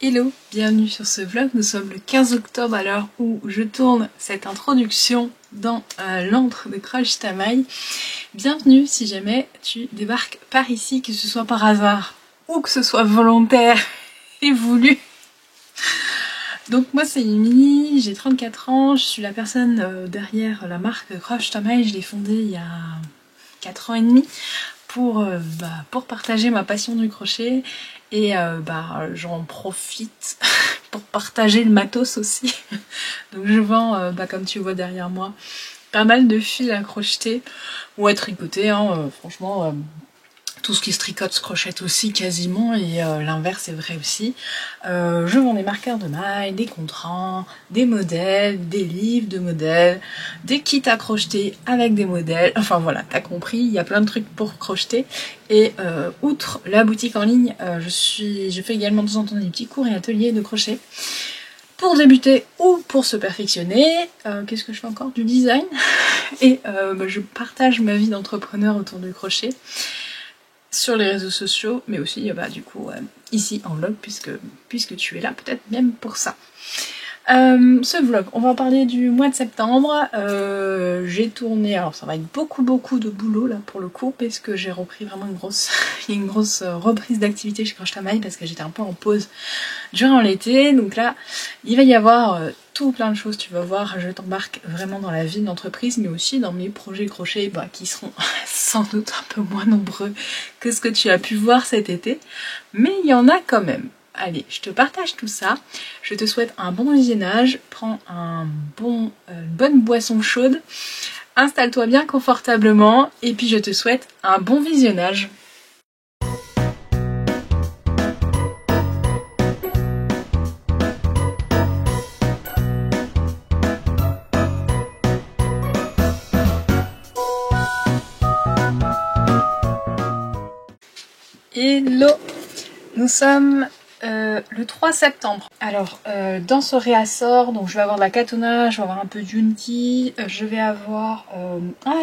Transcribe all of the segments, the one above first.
Hello, bienvenue sur ce vlog. Nous sommes le 15 octobre à l'heure où je tourne cette introduction dans l'antre de Croche ta maille. Bienvenue si jamais tu débarques par ici, que ce soit par hasard ou que ce soit volontaire et voulu. Donc moi c'est Mimi, j'ai 34 ans, je suis la personne derrière la marque Croche ta maille. Je l'ai fondée il y a 4 ans et demi pour partager ma passion du crochet. Et j'en profite pour partager le matos aussi. Donc je vends, comme tu vois derrière moi, pas mal de fils à crocheter ou à tricoter, franchement. Tout ce qui se tricote se crochette aussi quasiment, et l'inverse est vrai aussi. Je vends des marqueurs de mailles, des contrans, des modèles, des livres de modèles, des kits à crocheter avec des modèles. Enfin voilà, t'as compris, il y a plein de trucs pour crocheter. Et outre la boutique en ligne, je fais également de temps en temps des petits cours et ateliers de crochet. Pour débuter ou pour se perfectionner, qu'est-ce que je fais encore? Du design. Et je partage ma vie d'entrepreneur autour du crochet sur les réseaux sociaux, mais aussi ici en vlog, puisque tu es là peut-être même pour ça. Ce vlog, on va parler du mois de septembre. J'ai tourné, alors ça va être beaucoup de boulot là pour le coup, parce que j'ai repris vraiment il y a une grosse reprise d'activité chez Croche ta maille, parce que j'étais un peu en pause durant l'été. Donc là, il va y avoir tout plein de choses, tu vas voir, je t'embarque vraiment dans la vie d'entreprise, mais aussi dans mes projets crochet qui seront sans doute un peu moins nombreux que ce que tu as pu voir cet été, mais il y en a quand même. Allez, je te partage tout ça, je te souhaite un bon visionnage, prends une bonne boisson chaude, installe-toi bien confortablement, et puis je te souhaite un bon visionnage. Hello, nous sommes le 3 septembre. Alors dans ce réassort, donc je vais avoir de la Katona, je vais avoir un peu d'Unity, je vais avoir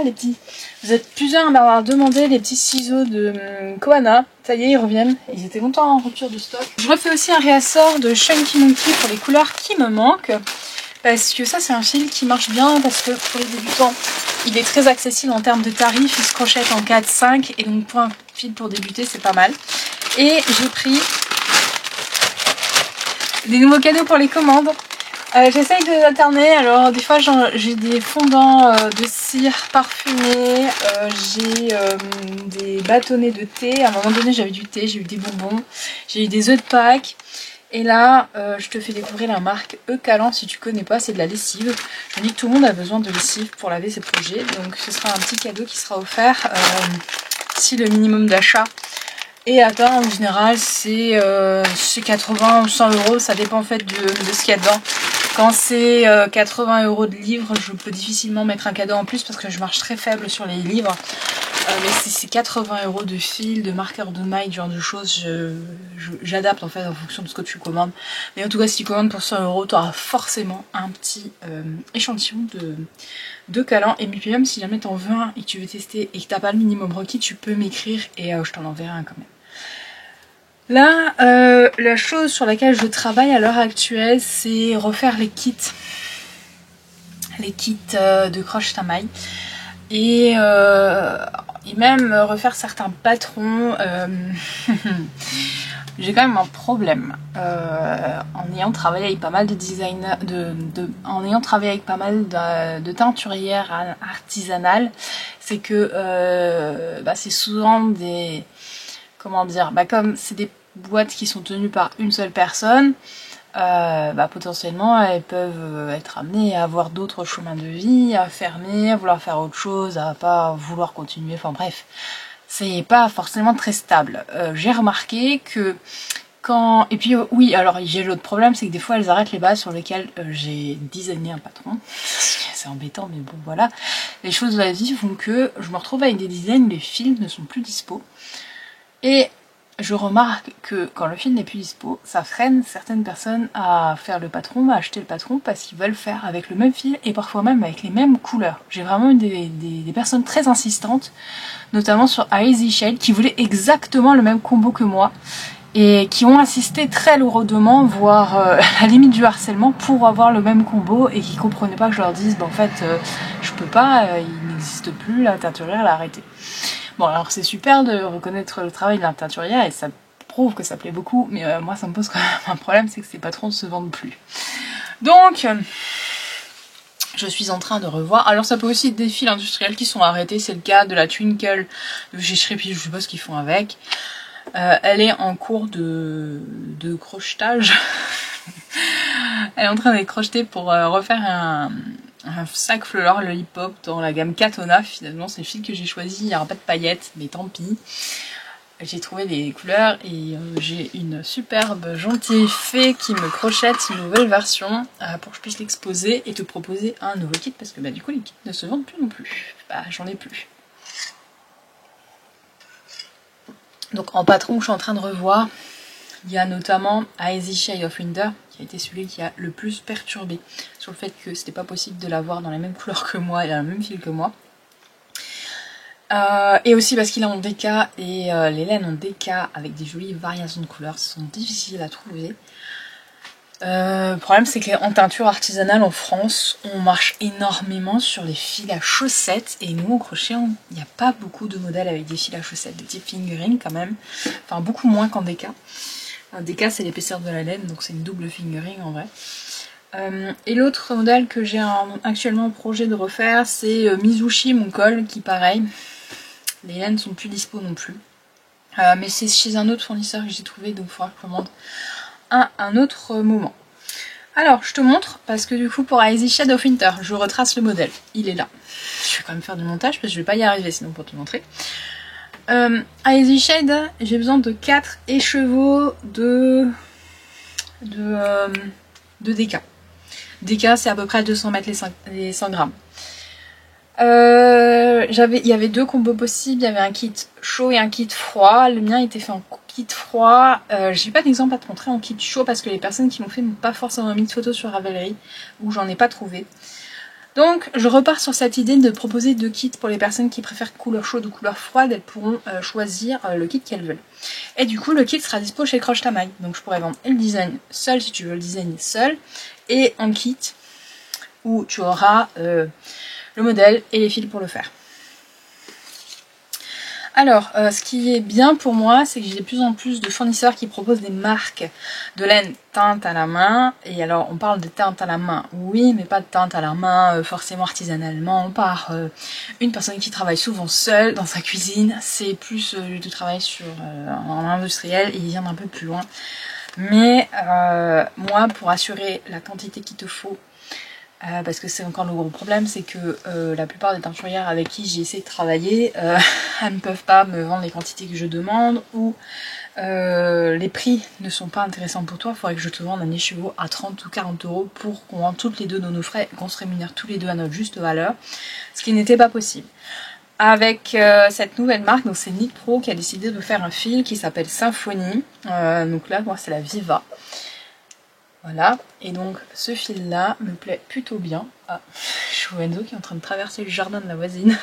les petits, vous êtes plusieurs à m'avoir demandé les petits ciseaux de Kohana. Ça y est, ils reviennent, ils étaient longtemps en rupture de stock. Je refais aussi un réassort de Chunky Monkey pour les couleurs qui me manquent, parce que ça c'est un fil qui marche bien, parce que pour les débutants il est très accessible en termes de tarifs, il se crochette en 4-5, et donc pour un fil pour débuter c'est pas mal. Et j'ai pris des nouveaux cadeaux pour les commandes. J'essaye de les alterner, alors des fois j'ai des fondants de cire parfumés, j'ai des bâtonnets de thé. À un moment donné j'avais du thé, j'ai eu des bonbons, j'ai eu des œufs de Pâques. Et là, je te fais découvrir la marque Eucalan, si tu connais pas, c'est de la lessive. Je me dis que tout le monde a besoin de lessive pour laver ses projets, donc ce sera un petit cadeau qui sera offert si le minimum d'achat est atteint. En général, c'est 80 ou 100 euros, ça dépend en fait de ce qu'il y a dedans. Quand c'est 80 euros de livres, je peux difficilement mettre un cadeau en plus parce que je marche très faible sur les livres. Mais si c'est 80 euros de fil, de marqueurs de maille, ce genre de choses, j'adapte en fait en fonction de ce que tu commandes. Mais en tout cas, si tu commandes pour 100 euros, tu auras forcément un petit échantillon de Calan. Et puis même si jamais tu en veux un et que tu veux tester et que tu n'as pas le minimum requis, tu peux m'écrire et je t'en enverrai un quand même. Là, la chose sur laquelle je travaille à l'heure actuelle, c'est refaire les kits. Les kits de Croche ta maille. Et même refaire certains patrons. J'ai quand même un problème en ayant travaillé avec pas mal de designers, en ayant travaillé avec pas mal de teinturières artisanales, c'est que c'est souvent des, comment dire, comme c'est des boîtes qui sont tenues par une seule personne, potentiellement elles peuvent être amenées à avoir d'autres chemins de vie, à fermer, à vouloir faire autre chose, à pas vouloir continuer, enfin bref, c'est pas forcément très stable. J'ai remarqué que quand... Et puis oui, alors j'ai l'autre problème, c'est que des fois elles arrêtent les bases sur lesquelles j'ai designé un patron. C'est embêtant, mais bon voilà. Les choses de la vie font que je me retrouve avec des designs où les fils ne sont plus dispo. Et je remarque que quand le fil n'est plus dispo, ça freine certaines personnes à faire le patron, à acheter le patron, parce qu'ils veulent faire avec le même fil et parfois même avec les mêmes couleurs. J'ai vraiment eu des personnes très insistantes, notamment sur Easy Shade, qui voulaient exactement le même combo que moi. et qui ont assisté très lourdement, voire à la limite du harcèlement, pour avoir le même combo et qui comprenaient pas que je leur dise bah, en fait je peux pas, il n'existe plus, la teinturière l'a arrêté. Bon alors c'est super de reconnaître le travail de la teinturière et ça prouve que ça plaît beaucoup, mais moi ça me pose quand même un problème, c'est que ces patrons ne se vendent plus. Donc je suis en train de revoir. Alors ça peut aussi être des fils industriels qui sont arrêtés, c'est le cas de la Twinkle de chez Shreppy, je sais pas ce qu'ils font avec. Elle est en cours de crochetage. Elle est en train d'être crochetée pour refaire un sac Fleur, le hip-hop dans la gamme Katona. Finalement c'est le fil que j'ai choisi, il n'y aura pas de paillettes, mais tant pis. J'ai trouvé des couleurs et j'ai une superbe gentille fée qui me crochette une nouvelle version pour que je puisse l'exposer et te proposer un nouveau kit parce que bah, du coup les kits ne se vendent plus non plus. Bah j'en ai plus. Donc en patron que je suis en train de revoir, il y a notamment Icy Shade of Winter qui a été celui qui a le plus perturbé sur le fait que c'était pas possible de l'avoir dans les mêmes couleurs que moi et dans le même fil que moi. Et aussi parce qu'il est en DK et les laines en DK avec des jolies variations de couleurs sont difficiles à trouver. Le problème c'est qu'en teinture artisanale en France on marche énormément sur les fils à chaussettes et nous au crochet il n'y a pas beaucoup de modèles avec des fils à chaussettes de type fingering quand même, enfin beaucoup moins qu'en DK. Un DK c'est l'épaisseur de la laine donc c'est une double fingering en vrai. Et l'autre modèle que j'ai actuellement en projet de refaire c'est Mizushi mon col qui pareil, les laines sont plus dispo non plus. Mais c'est chez un autre fournisseur que j'ai trouvé donc il faudra que je commande un autre moment. Alors je te montre parce que du coup pour Icy Shade of Winter je retrace le modèle, il est là. Je vais quand même faire du montage parce que je vais pas y arriver sinon pour te montrer. Icy Shade, j'ai besoin de 4 écheveaux de DK. DK c'est à peu près 200 mètres les 100 grammes. Il y avait deux combos possibles, il y avait un kit chaud et un kit froid. Le mien était fait en kit froid. J'ai pas d'exemple à te montrer en kit chaud parce que les personnes qui l'ont fait n'ont pas forcément mis de photos sur Ravelry ou j'en ai pas trouvé. Donc je repars sur cette idée de proposer deux kits pour les personnes qui préfèrent couleur chaude ou couleur froide. Elles pourront choisir le kit qu'elles veulent. Et du coup le kit sera dispo chez Croche Tamaille. Donc je pourrais vendre le design seul si tu veux le design seul et un kit où tu auras le modèle et les fils pour le faire. Alors, ce qui est bien pour moi, c'est que j'ai de plus en plus de fournisseurs qui proposent des marques de laine teinte à la main. Et alors, on parle de teinte à la main, oui, mais pas de teinte à la main forcément artisanalement par une personne qui travaille souvent seule dans sa cuisine. C'est plus du travail en industriel et ils viennent un peu plus loin. Mais moi, pour assurer la quantité qu'il te faut, parce que c'est encore le gros problème, c'est que la plupart des teinturières avec qui j'ai essayé de travailler, elles ne peuvent pas me vendre les quantités que je demande ou les prix ne sont pas intéressants pour toi. Il faudrait que je te vende un écheveau à 30 ou 40 euros pour qu'on vende toutes les deux nos frais et qu'on se rémunère tous les deux à notre juste valeur, ce qui n'était pas possible. Avec cette nouvelle marque, donc c'est Knit Pro qui a décidé de faire un fil qui s'appelle Symphony. Donc là, moi c'est la Viva. Voilà, et donc ce fil là me plaît plutôt bien. Ah, je vois Enzo qui est en train de traverser le jardin de la voisine.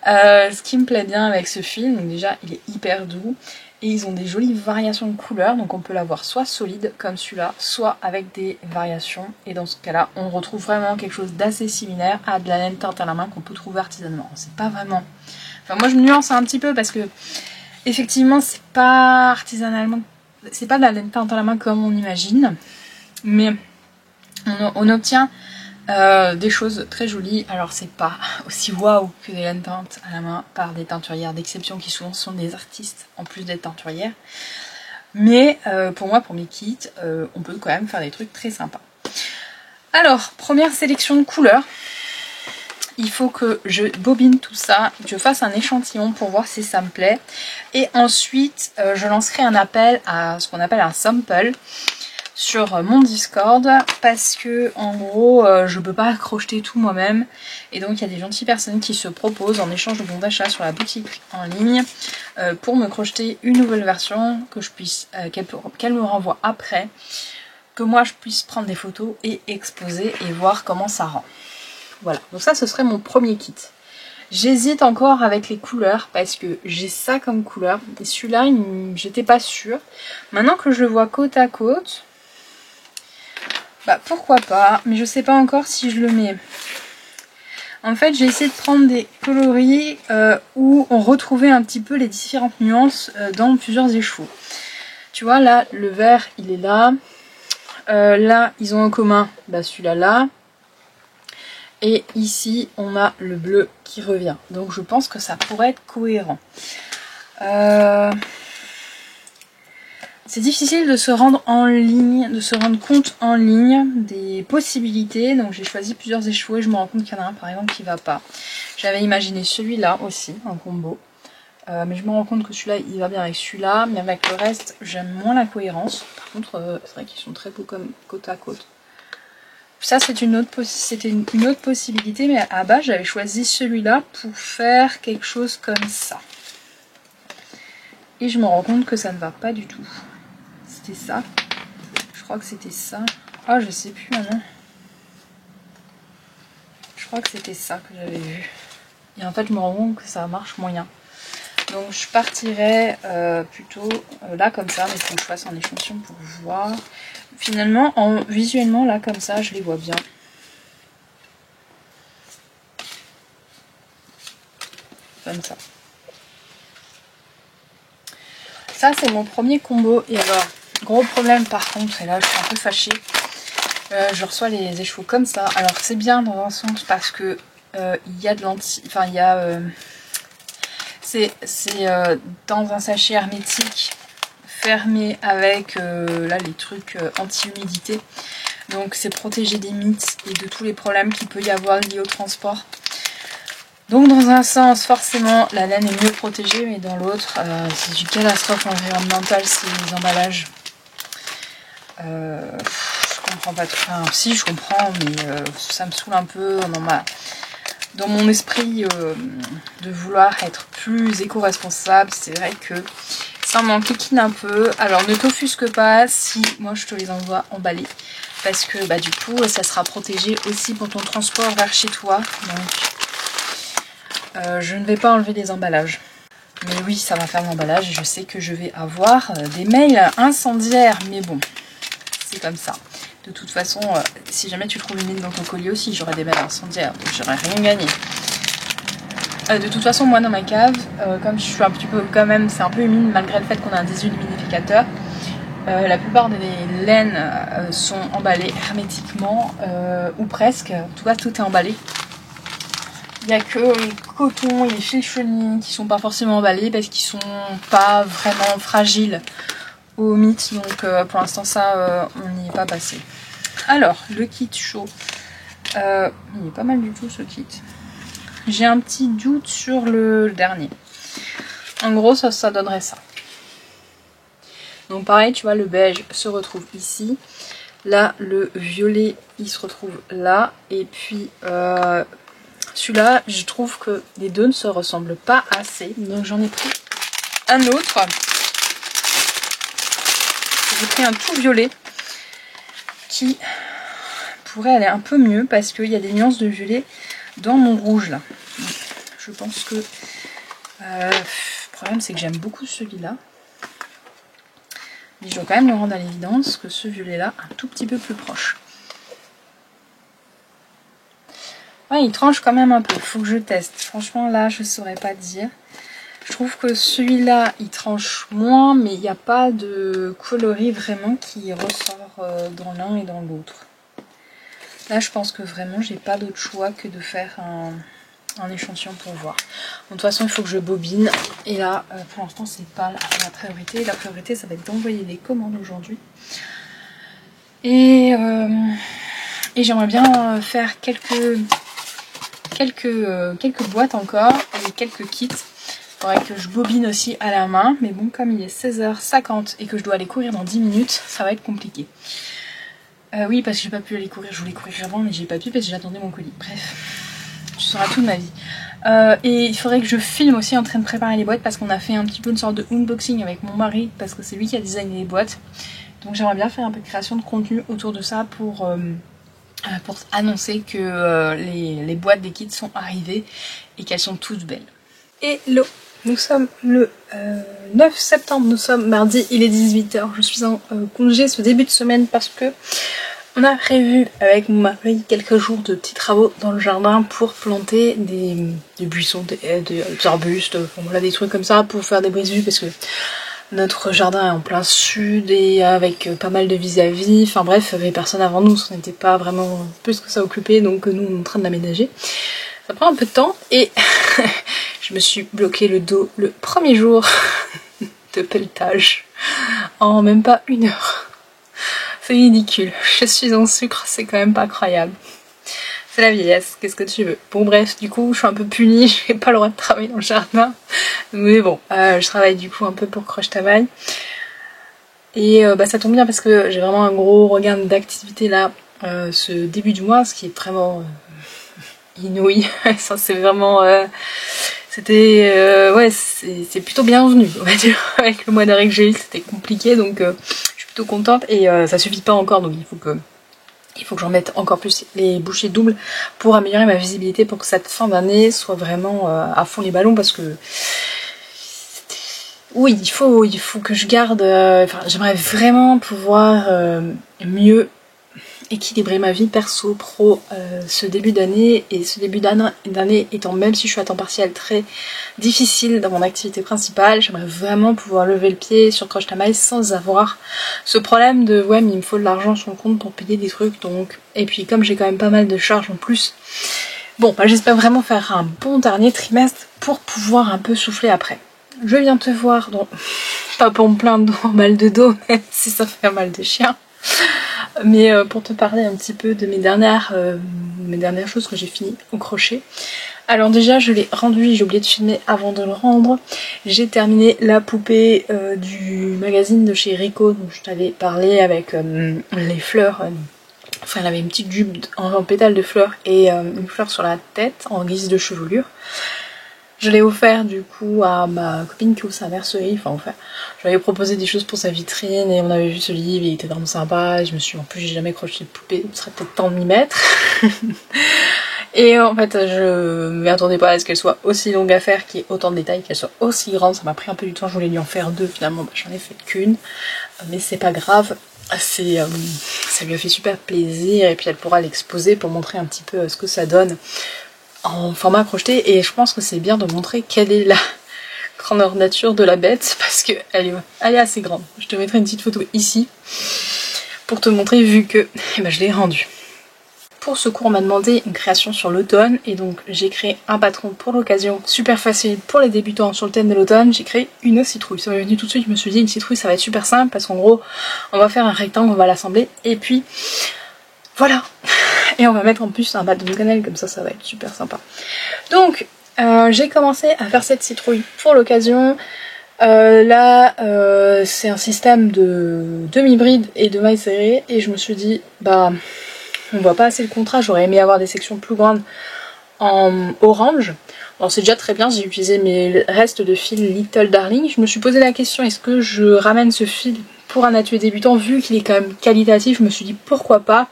Ce qui me plaît bien avec ce fil, donc déjà il est hyper doux et ils ont des jolies variations de couleurs, donc on peut l'avoir soit solide comme celui-là, soit avec des variations. Et dans ce cas-là, on retrouve vraiment quelque chose d'assez similaire à de la laine teinte à la main qu'on peut trouver artisanalement. C'est pas vraiment. Enfin, moi je me nuance un petit peu parce que effectivement c'est pas artisanalement. C'est pas de la laine teinte à la main comme on imagine, mais on obtient des choses très jolies. Alors c'est pas aussi waouh que des laines teintes à la main par des teinturières d'exception qui souvent sont des artistes en plus d'être teinturières. Mais pour moi, pour mes kits, on peut quand même faire des trucs très sympas. Alors, première sélection de couleurs. Il faut que je bobine tout ça, que je fasse un échantillon pour voir si ça me plaît. Et ensuite, je lancerai un appel à ce qu'on appelle un sample sur mon Discord. Parce que, en gros, je peux pas crocheter tout moi-même. Et donc, il y a des gentilles personnes qui se proposent en échange de bons d'achat sur la boutique en ligne pour me crocheter une nouvelle version que je puisse, qu'elle me renvoie après. Que moi, je puisse prendre des photos et exposer et voir comment ça rend. Voilà, donc ça ce serait mon premier kit. J'hésite encore avec les couleurs parce que j'ai ça comme couleur. Et celui-là, j'étais pas sûre. Maintenant que je le vois côte à côte, bah pourquoi pas. Mais je sais pas encore si je le mets. En fait, j'ai essayé de prendre des coloris où on retrouvait un petit peu les différentes nuances dans plusieurs échevaux. Tu vois, là, le vert, il est là. Là, ils ont en commun bah, celui-là là. Et ici, on a le bleu qui revient. Donc, je pense que ça pourrait être cohérent. C'est difficile de se rendre en ligne, de se rendre compte en ligne des possibilités. Donc j'ai choisi plusieurs échevaux et je me rends compte qu'il y en a un par exemple qui va pas. J'avais imaginé celui-là aussi, en combo. Mais je me rends compte que celui-là il va bien avec celui-là. Mais avec le reste, j'aime moins la cohérence. Par contre, c'est vrai qu'ils sont très beaux comme côte à côte. Ça c'était une autre possibilité. Mais à bas j'avais choisi celui-là pour faire quelque chose comme ça. Et je me rends compte que ça ne va pas du tout. C'était ça. Je crois que c'était ça. Ah, je sais plus maintenant. Je crois que c'était ça que j'avais vu. Et en fait, je me rends compte que ça marche moyen. Donc, je partirais plutôt là comme ça. Mais il faut que je fasse un échantillon pour voir. Finalement, visuellement, là comme ça, je les vois bien. Comme ça. Ça, c'est mon premier combo. Et alors, gros problème par contre, et là je suis un peu fâchée, je reçois les échevaux comme ça. Alors c'est bien dans un sens parce que il y a de l'anti... Enfin il y a... c'est dans un sachet hermétique fermé avec là les trucs anti-humidité. Donc c'est protégé des mites et de tous les problèmes qu'il peut y avoir liés au transport. Donc dans un sens, forcément, la laine est mieux protégée, mais dans l'autre, c'est une catastrophe environnementale, ces emballages. Je comprends pas trop. Enfin, si, je comprends, mais ça me saoule un peu. Dans mon esprit de vouloir être plus éco-responsable, c'est vrai que ça m'enquiquine un peu. Alors ne t'offusque pas si moi je te les envoie emballés. Parce que bah, du coup, ça sera protégé aussi pour ton transport vers chez toi. Donc... je ne vais pas enlever les emballages. Mais oui, ça va faire l'emballage et je sais que je vais avoir des mails incendiaires. Mais bon, c'est comme ça. De toute façon, si jamais tu trouves une mine dans ton colis aussi, j'aurai des mails incendiaires. Donc j'aurai rien gagné. De toute façon, moi dans ma cave, comme je suis un petit peu quand même, c'est un peu humide malgré le fait qu'on a un déshumidificateur. La plupart des laines sont emballées hermétiquement ou presque. En tout cas, tout est emballé. Il n'y a que les cotons et les fils chenilles qui sont pas forcément emballés parce qu'ils sont pas vraiment fragiles au mythe. Donc pour l'instant ça on n'y est pas passé. Alors le kit chaud, il est pas mal du tout ce kit. J'ai un petit doute sur le dernier. En gros ça donnerait ça. Donc pareil tu vois le beige se retrouve ici. Là le violet il se retrouve là. Et puis celui-là, je trouve que les deux ne se ressemblent pas assez. Donc j'en ai pris un autre. J'ai pris un tout violet qui pourrait aller un peu mieux parce qu'il y a des nuances de violet dans mon rouge là. Donc, je pense que le problème c'est que j'aime beaucoup celui-là. Mais je dois quand même le rendre à l'évidence que ce violet-là un tout petit peu plus proche. Ouais, il tranche quand même un peu, faut que je teste. Franchement là je saurais pas dire. Je trouve que celui-là il tranche moins mais il n'y a pas de coloris vraiment qui ressort dans l'un et dans l'autre. Là je pense que vraiment j'ai pas d'autre choix que de faire un échantillon pour voir. Bon, de toute façon il faut que je bobine et là pour l'instant c'est pas la priorité. La priorité ça va être d'envoyer les commandes aujourd'hui. Et j'aimerais bien faire quelques boîtes encore et quelques kits. Il faudrait que je bobine aussi à la main. Mais bon, comme il est 16h50 et que je dois aller courir dans 10 minutes, ça va être compliqué. Oui, parce que j'ai pas pu aller courir. Je voulais courir avant, mais j'ai pas pu parce que j'attendais mon colis. Bref, tu sauras tout de ma vie. Et il faudrait que je filme aussi en train de préparer les boîtes parce qu'on a fait un petit peu une sorte de unboxing avec mon mari parce que c'est lui qui a designé les boîtes. Donc j'aimerais bien faire un peu de création de contenu autour de ça pour pour annoncer que les boîtes des kits sont arrivées et qu'elles sont toutes belles. Hello, nous sommes le 9 septembre, nous sommes mardi, il est 18 h. Je suis en congé ce début de semaine parce que on a prévu avec mon mari quelques jours de petits travaux dans le jardin pour planter des buissons, des arbustes, voilà, des trucs comme ça pour faire des brises-vues parce que notre jardin est en plein sud et avec pas mal de vis-à-vis, enfin bref, il n'y avait personne avant nous, on n'était pas vraiment plus que ça occupé, donc nous on est en train de l'aménager. Ça prend un peu de temps et je me suis bloqué le dos le premier jour de pelletage en même pas 1 heure. C'est ridicule, je suis en sucre, c'est quand même pas croyable. C'est la vieillesse, qu'est-ce que tu veux. Bon bref, du coup je suis un peu punie, j'ai pas le droit de travailler dans le jardin. Mais bon, je travaille du coup un peu pour Croche Tamaille. Et ça tombe bien parce que j'ai vraiment un gros regain d'activité là ce début du mois, ce qui est vraiment inouï. Ça c'est vraiment... c'était... ouais, c'est plutôt bienvenu, on va dire. Avec le mois d'arrêt que j'ai eu, c'était compliqué, donc je suis plutôt contente. Et ça suffit pas encore, donc il faut que j'en mette encore plus les bouchées doubles pour améliorer ma visibilité pour que cette fin d'année soit vraiment à fond les ballons parce que oui, il faut que je garde, enfin j'aimerais vraiment pouvoir mieux équilibrer ma vie perso, pro ce début d'année, et ce début d'année étant, même si je suis à temps partiel, très difficile dans mon activité principale, j'aimerais vraiment pouvoir lever le pied sur Croche Tamaille sans avoir ce problème de ouais mais il me faut de l'argent sur le compte pour payer des trucs, donc et puis comme j'ai quand même pas mal de charges en plus, bon bah j'espère vraiment faire un bon dernier trimestre pour pouvoir un peu souffler après. Je viens te voir, donc pas pour me plaindre de mal de dos, même si ça fait un mal de chien, mais pour te parler un petit peu de mes dernières choses que j'ai fini au crochet. Alors déjà je l'ai rendu, j'ai oublié de filmer avant de le rendre. J'ai terminé la poupée du magazine de chez Rico, dont je t'avais parlé avec les fleurs. Enfin elle avait une petite jupe en pétales de fleurs et une fleur sur la tête en guise de chevelure. Je l'ai offert du coup à ma copine qui ouvre sa mercerie, enfin enfin, je lui avais proposé des choses pour sa vitrine et on avait vu ce livre, il était vraiment sympa, et je me suis dit, en plus j'ai jamais crocheté de poupée, il serait peut-être temps de m'y mettre. Et en fait je m'y attendais pas à ce qu'elle soit aussi longue à faire, qu'il y ait autant de détails, qu'elle soit aussi grande, ça m'a pris un peu du temps, je voulais lui en faire 2, finalement j'en ai fait qu'une, mais c'est pas grave, ça lui a fait super plaisir et puis elle pourra l'exposer pour montrer un petit peu ce que ça donne en format crocheté, et je pense que c'est bien de montrer quelle est la grandeur nature de la bête parce qu'elle est assez grande. Je te mettrai une petite photo ici pour te montrer vu que je l'ai rendue. Pour ce cours on m'a demandé une création sur l'automne et donc j'ai créé un patron pour l'occasion, super facile pour les débutants sur le thème de l'automne. J'ai créé une citrouille, ça m'est venu tout de suite, je me suis dit une citrouille ça va être super simple parce qu'en gros on va faire un rectangle, on va l'assembler et puis voilà. Et on va mettre en plus un bâton de cannelle, comme ça va être super sympa. Donc j'ai commencé à faire cette citrouille pour l'occasion. Là c'est un système de demi-bride et de mailles serrées et je me suis dit bah on voit pas assez le contraste, j'aurais aimé avoir des sections plus grandes en orange. Bon c'est déjà très bien, j'ai utilisé mes restes de fil Little Darling. Je me suis posé la question, est-ce que je ramène ce fil pour un atelier débutant, vu qu'il est quand même qualitatif, je me suis dit pourquoi pas.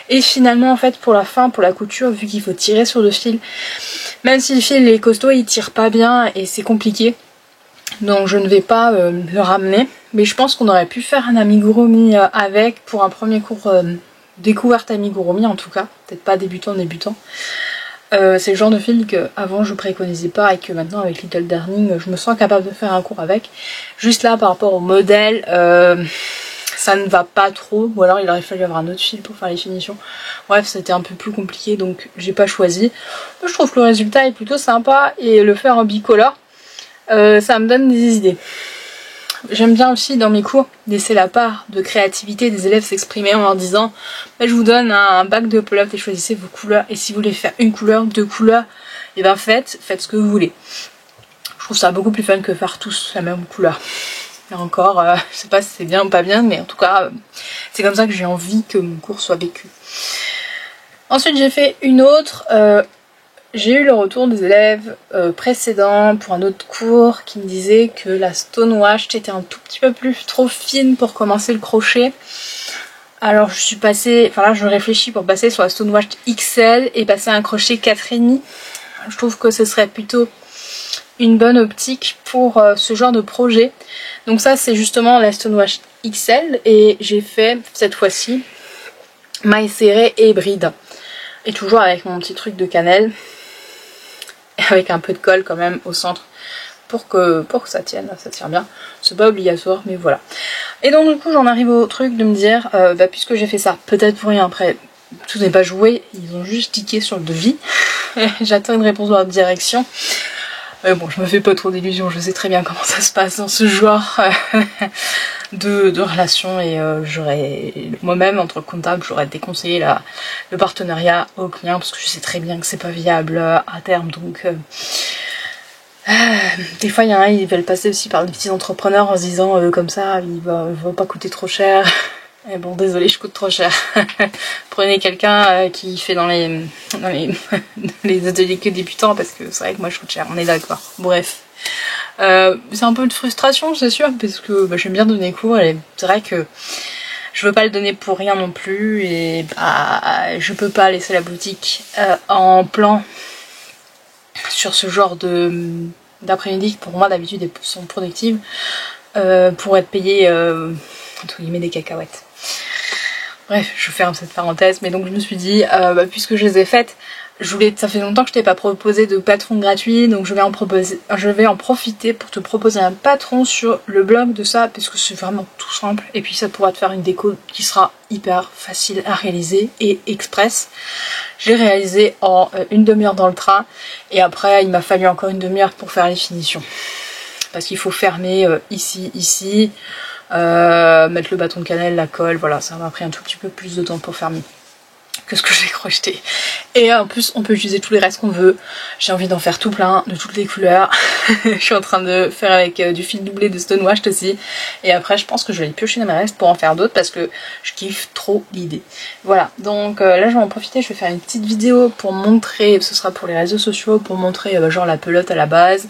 Et finalement en fait pour la fin, pour la couture, vu qu'il faut tirer sur le fil, même si le fil est costaud, il tire pas bien et c'est compliqué. Donc je ne vais pas le ramener. Mais je pense qu'on aurait pu faire un amigurumi avec pour un premier cours découverte amigurumi en tout cas. Peut-être pas débutant. C'est le genre de fil que avant je préconisais pas et que maintenant avec Little Darling je me sens capable de faire un cours avec. Juste là par rapport au modèle, ça ne va pas trop, ou alors il aurait fallu avoir un autre fil pour faire les finitions. Bref c'était un peu plus compliqué donc j'ai pas choisi. Je trouve que le résultat est plutôt sympa et le faire en bicolore ça me donne des idées. J'aime bien aussi dans mes cours laisser la part de créativité des élèves s'exprimer en leur disant bah, je vous donne un bac de pull-up et choisissez vos couleurs et si vous voulez faire une couleur, 2 couleurs, et ben faites ce que vous voulez. Je trouve ça beaucoup plus fun que faire tous la même couleur. Et encore, je sais pas si c'est bien ou pas bien, mais en tout cas c'est comme ça que j'ai envie que mon cours soit vécu. Ensuite j'ai fait une autre. J'ai eu le retour des élèves précédents pour un autre cours qui me disaient que la stone wash était un tout petit peu plus trop fine pour commencer le crochet. Alors je suis passée, enfin là je réfléchis pour passer sur la Stonewatch XL et passer à un crochet 4,5. Je trouve que ce serait plutôt une bonne optique pour ce genre de projet. Donc ça c'est justement la Stonewatch XL et j'ai fait cette fois-ci maille serrée et bride. Et toujours avec mon petit truc de cannelle. Et avec un peu de colle quand même au centre pour que ça tienne, ça tire bien. C'est pas obligatoire mais voilà. Et donc du coup j'en arrive au truc de me dire, puisque j'ai fait ça, peut-être pour rien, après tout n'est pas joué, ils ont juste tiqué sur le devis. J'attends une réponse dans la direction. Mais bon, je me fais pas trop d'illusions, je sais très bien comment ça se passe dans ce genre de relation et j'aurais moi-même en tant que comptable j'aurais déconseillé le partenariat au client parce que je sais très bien que c'est pas viable à terme, donc des fois il y en a ils veulent passer aussi par des petits entrepreneurs en se disant comme ça il va pas coûter trop cher. Et bon désolé je coûte trop cher. Prenez quelqu'un qui fait dans les les ateliers que débutants parce que c'est vrai que moi je coûte cher, on est d'accord. Bref. C'est un peu de frustration c'est sûr parce que j'aime bien donner cours et c'est vrai que je veux pas le donner pour rien non plus et je peux pas laisser la boutique en plan sur ce genre d'après-midi qui pour moi d'habitude sont productives pour être payées entre guillemets des cacahuètes. Bref, je ferme cette parenthèse, mais donc je me suis dit, puisque je les ai faites, ça fait longtemps que je t'ai pas proposé de patron gratuit, donc je vais en profiter pour te proposer un patron sur le blog de ça, parce que c'est vraiment tout simple, et puis ça pourra te faire une déco qui sera hyper facile à réaliser et express. J'ai réalisé en une demi-heure dans le train, et après il m'a fallu encore une demi-heure pour faire les finitions. Parce qu'il faut fermer ici, mettre le bâton de cannelle, la colle, voilà, ça m'a pris un tout petit peu plus de temps pour fermer que ce que j'ai crocheté. Et en plus on peut utiliser tous les restes qu'on veut, j'ai envie d'en faire tout plein, de toutes les couleurs. Je suis en train de faire avec du fil doublé de Stonewatch aussi, et après je pense que je vais les piocher dans mes restes pour en faire d'autres parce que je kiffe trop l'idée. Voilà, donc là je vais en profiter, je vais faire une petite vidéo pour montrer, ce sera pour les réseaux sociaux, pour montrer genre la pelote à la base,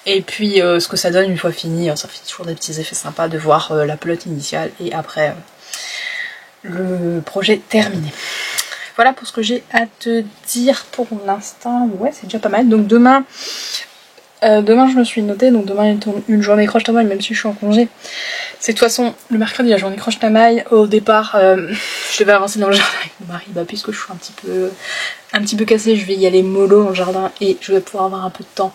et puis ce que ça donne une fois fini. Ça fait toujours des petits effets sympas de voir la pelote initiale et après le projet terminé. Voilà pour ce que j'ai à te dire pour l'instant. Ouais, c'est déjà pas mal. Donc demain je me suis notée, donc demain est une journée croche ta maille, même si je suis en congé. C'est de toute façon le mercredi la journée croche ta maille. Au départ, je devais avancer dans le jardin avec mon mari, puisque je suis un petit peu cassée, je vais y aller mollo dans le jardin et je vais pouvoir avoir un peu de temps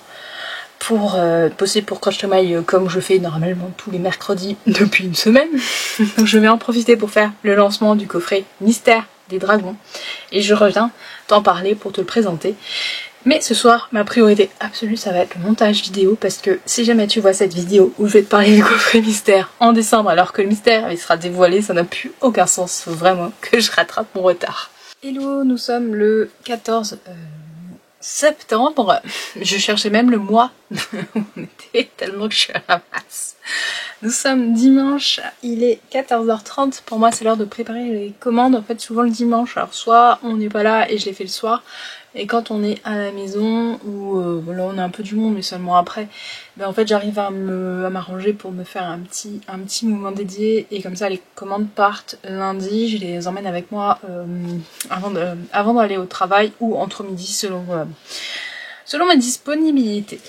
pour bosser pour Croche ta maille comme je fais normalement tous les mercredis depuis une semaine. Donc je vais en profiter pour faire le lancement du coffret Mystère des Dragons et je reviens t'en parler pour te le présenter. Mais ce soir ma priorité absolue ça va être le montage vidéo, parce que si jamais tu vois cette vidéo où je vais te parler du coffret mystère en décembre alors que le mystère il sera dévoilé, ça n'a plus aucun sens, faut vraiment que je rattrape mon retard. Hello, nous sommes le 14 septembre, je cherchais même le mois, on était tellement que je suis à la masse. Nous sommes dimanche, il est 14h30, pour moi c'est l'heure de préparer les commandes, en fait souvent le dimanche, alors soit on n'est pas là et je les fais le soir, et quand on est à la maison, ou là on a un peu du monde mais seulement après, en fait j'arrive à m'arranger pour me faire un petit moment dédié, et comme ça les commandes partent lundi, je les emmène avec moi avant d'aller au travail ou entre midi selon ma disponibilité.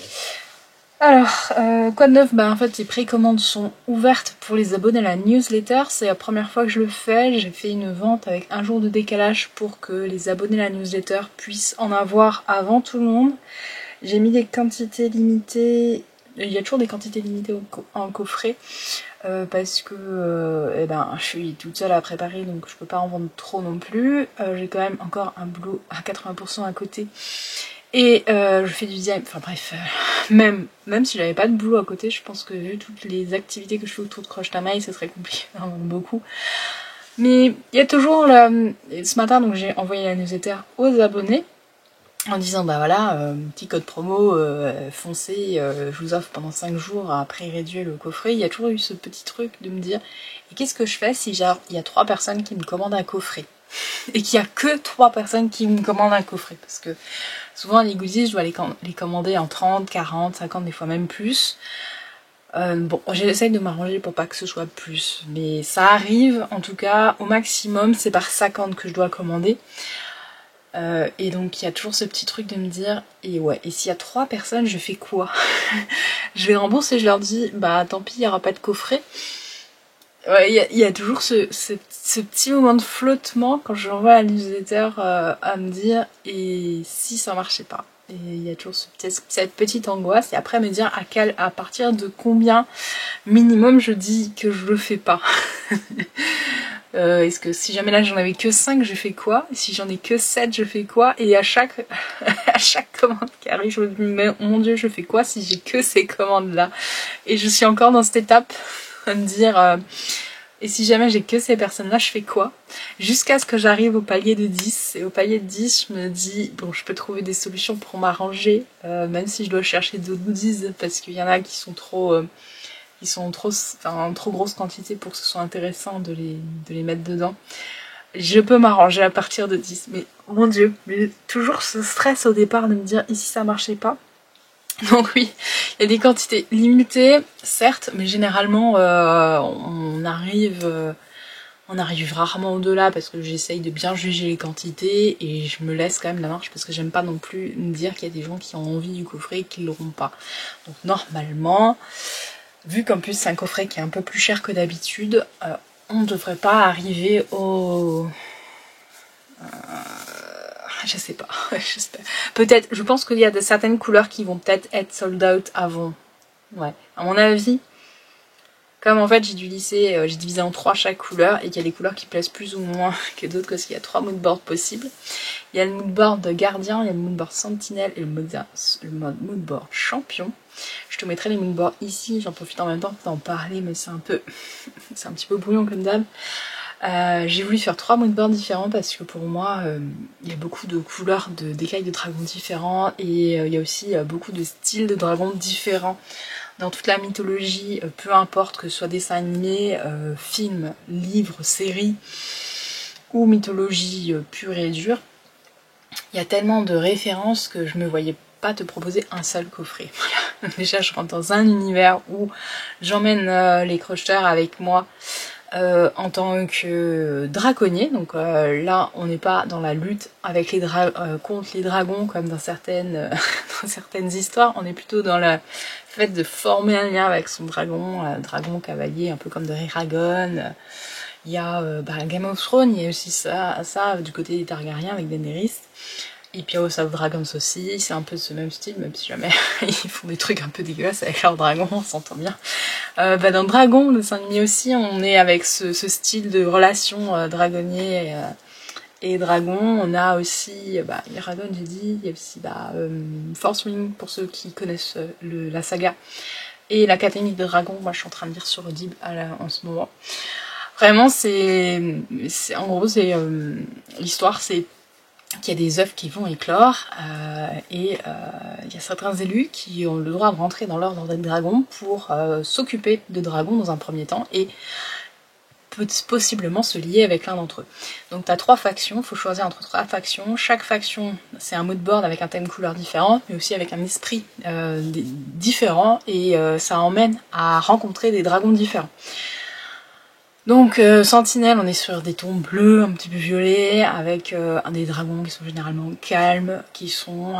Alors, quoi de neuf? En fait les précommandes sont ouvertes pour les abonnés à la newsletter, c'est la première fois que je le fais, j'ai fait une vente avec un jour de décalage pour que les abonnés à la newsletter puissent en avoir avant tout le monde. J'ai mis des quantités limitées, il y a toujours des quantités limitées en coffret, parce que je suis toute seule à préparer donc je peux pas en vendre trop non plus. J'ai quand même encore un boulot à 80% à côté. Et je fais du design, enfin bref, même si j'avais pas de boulot à côté, je pense que vu toutes les activités que je fais autour de Croche ta maille, ça serait compliqué, vraiment beaucoup. Mais il y a toujours, ce matin donc j'ai envoyé la newsletter aux abonnés, en disant voilà, petit code promo, foncez, je vous offre pendant 5 jours à prix réduit le coffret. Il y a toujours eu ce petit truc de me dire, et qu'est-ce que je fais si genre il y a 3 personnes qui me commandent un coffret et qu'il n'y a que 3 personnes qui me commandent un coffret, parce que souvent les goodies je dois les commander en 30, 40, 50, des fois même plus. Bon, j'essaye de m'arranger pour pas que ce soit plus, mais ça arrive, en tout cas, au maximum, c'est par 50 que je dois commander. Et donc il y a toujours ce petit truc de me dire, et ouais, et s'il y a 3 personnes, je fais quoi? Je les rembourse et je leur dis, bah tant pis, il n'y aura pas de coffret. Ouais, il y a toujours ce petit moment de flottement quand je l'envoie à la newsletter à me dire, et si ça marchait pas? Et il y a toujours cette petite angoisse, et après me dire à partir de combien minimum je dis que je le fais pas. Est-ce que si jamais là j'en avais que 5, je fais quoi? Si j'en ai que 7, je fais quoi? Et à chaque commande qui arrive, je me dis, mais mon dieu, je fais quoi si j'ai que ces commandes-là? Et je suis encore dans cette étape à me dire, et si jamais j'ai que ces personnes-là, je fais quoi? Jusqu'à ce que j'arrive au palier de 10. Et au palier de 10, je me dis, bon, je peux trouver des solutions pour m'arranger, même si je dois chercher d'autres goodies, parce qu'il y en a qui sont trop... en trop grosse quantité pour que ce soit intéressant de les mettre dedans. Je peux m'arranger à partir de 10, mais mon dieu, mais toujours ce stress au départ de me dire, et si ça marchait pas? Donc oui, il y a des quantités limitées, certes, mais généralement on arrive rarement au-delà parce que j'essaye de bien juger les quantités et je me laisse quand même la marge parce que j'aime pas non plus me dire qu'il y a des gens qui ont envie du coffret et qui l'auront pas. Donc normalement, vu qu'en plus c'est un coffret qui est un peu plus cher que d'habitude, on ne devrait pas arriver au... je sais pas, peut-être, je pense qu'il y a certaines couleurs qui vont peut-être être sold out avant. Ouais, à mon avis, comme en fait j'ai j'ai divisé en 3 chaque couleur et qu'il y a des couleurs qui plaisent plus ou moins que d'autres parce qu'il y a 3 moodboards possibles. Il y a le moodboard gardien, il y a le moodboard sentinelle et le moodboard champion. Je te mettrai les moodboards ici, j'en profite en même temps pour t'en parler, mais c'est un petit peu brouillon comme d'hab. J'ai voulu faire 3 moodboards différents parce que pour moi il y a beaucoup de couleurs d'écailles de dragons différents et il y a aussi beaucoup de styles de dragons différents dans toute la mythologie, peu importe que ce soit dessin animé, film, livre, série ou mythologie pure et dure. Il y a tellement de références que je me voyais pas te proposer un seul coffret. Voilà. Déjà je rentre dans un univers où j'emmène les crocheteurs avec moi en tant que draconnier, donc là on n'est pas dans la lutte avec contre les dragons comme dans certaines histoires, on est plutôt dans le fait de former un lien avec son dragon, dragon cavalier, un peu comme de Eragon. Il y a Game of Thrones, il y a aussi ça du côté des Targaryens avec Daenerys. Et puis House of Dragons aussi, c'est un peu ce même style, même si jamais ils font des trucs un peu dégueulasses avec leurs dragons, on s'entend bien. Dans Dragon, le dessin animé aussi, on est avec ce style de relation dragonnier et dragon. On a aussi, Eragon j'ai dit, il y a aussi Force Wing pour ceux qui connaissent la saga. Et l'Académie de Dragon, moi je suis en train de lire sur Audible en ce moment. Vraiment en gros l'histoire c'est qu'il y a des œufs qui vont éclore et il y a certains élus qui ont le droit de rentrer dans l'ordre des dragons pour s'occuper de dragons dans un premier temps et possiblement se lier avec l'un d'entre eux. Donc tu as 3 factions, il faut choisir entre 3 factions. Chaque faction c'est un moodboard avec un thème couleur différent mais aussi avec un esprit différent et ça emmène à rencontrer des dragons différents. Donc Sentinelle, on est sur des tons bleus, un petit peu violets, avec des dragons qui sont généralement calmes, qui sont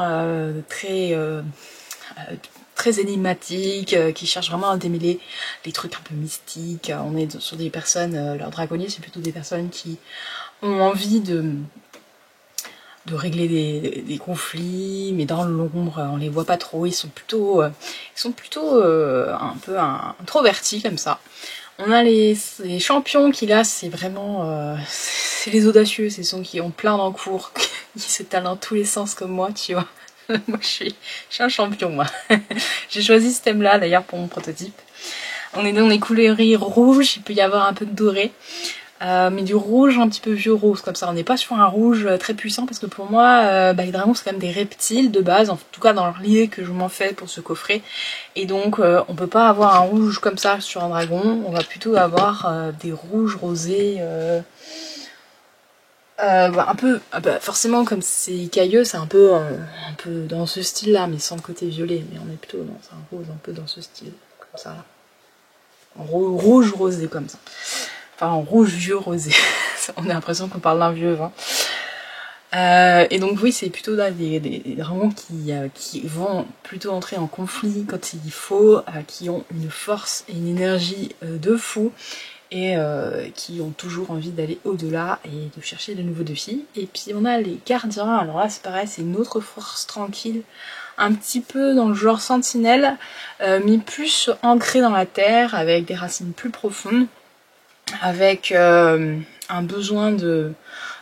très énigmatiques, qui cherchent vraiment à démêler les trucs un peu mystiques. On est sur des personnes, leurs dragonniers, c'est plutôt des personnes qui ont envie de régler des conflits, mais dans l'ombre, on les voit pas trop, ils sont plutôt un peu introvertis comme ça. On a les champions qui là c'est vraiment c'est les audacieux, c'est ceux qui ont plein d'encours, qui s'étalent dans tous les sens comme moi, tu vois. Moi je suis un champion moi. J'ai choisi ce thème là d'ailleurs pour mon prototype. On est dans les couleurs rouges, il peut y avoir un peu de doré. Mais du rouge un petit peu vieux rose comme ça, on n'est pas sur un rouge très puissant parce que pour moi les dragons c'est quand même des reptiles de base, en tout cas dans l'idée que je m'en fais pour ce coffret, et donc on peut pas avoir un rouge comme ça sur un dragon, on va plutôt avoir des rouges rosés un peu forcément comme c'est cailleux c'est un peu dans ce style là mais sans le côté violet, mais on est plutôt dans un rose un peu dans ce style comme ça là. en rouge rosé comme ça. Enfin en rouge vieux rosé. On a l'impression qu'on parle d'un vieux vin. Et donc oui, c'est plutôt là des dragons qui vont plutôt entrer en conflit quand il faut, qui ont une force et une énergie de fou, et qui ont toujours envie d'aller au-delà et de chercher de nouveaux défis. Et puis on a les gardiens, alors là c'est pareil, c'est une autre force tranquille, un petit peu dans le genre sentinelle, mais plus ancrée dans la terre, avec des racines plus profondes, avec un besoin de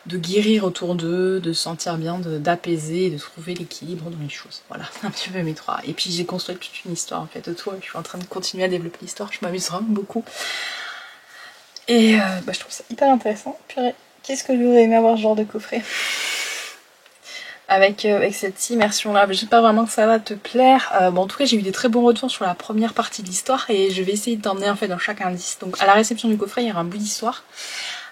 guérir autour d'eux, de se sentir bien, d'apaiser, de trouver l'équilibre dans les choses. Voilà, un petit peu mes trois. Et puis j'ai construit toute une histoire en fait autour, je suis en train de continuer à développer l'histoire, je m'amuse vraiment beaucoup. Et je trouve ça hyper intéressant. Purée, qu'est-ce que j'aurais aimé avoir ce genre de coffret avec cette immersion là. J'espère vraiment que ça va te plaire. Bon, en tout cas j'ai eu des très bons retours sur la première partie de l'histoire, et je vais essayer de t'emmener en fait dans chaque indice. Donc à la réception du coffret il y aura un bout d'histoire.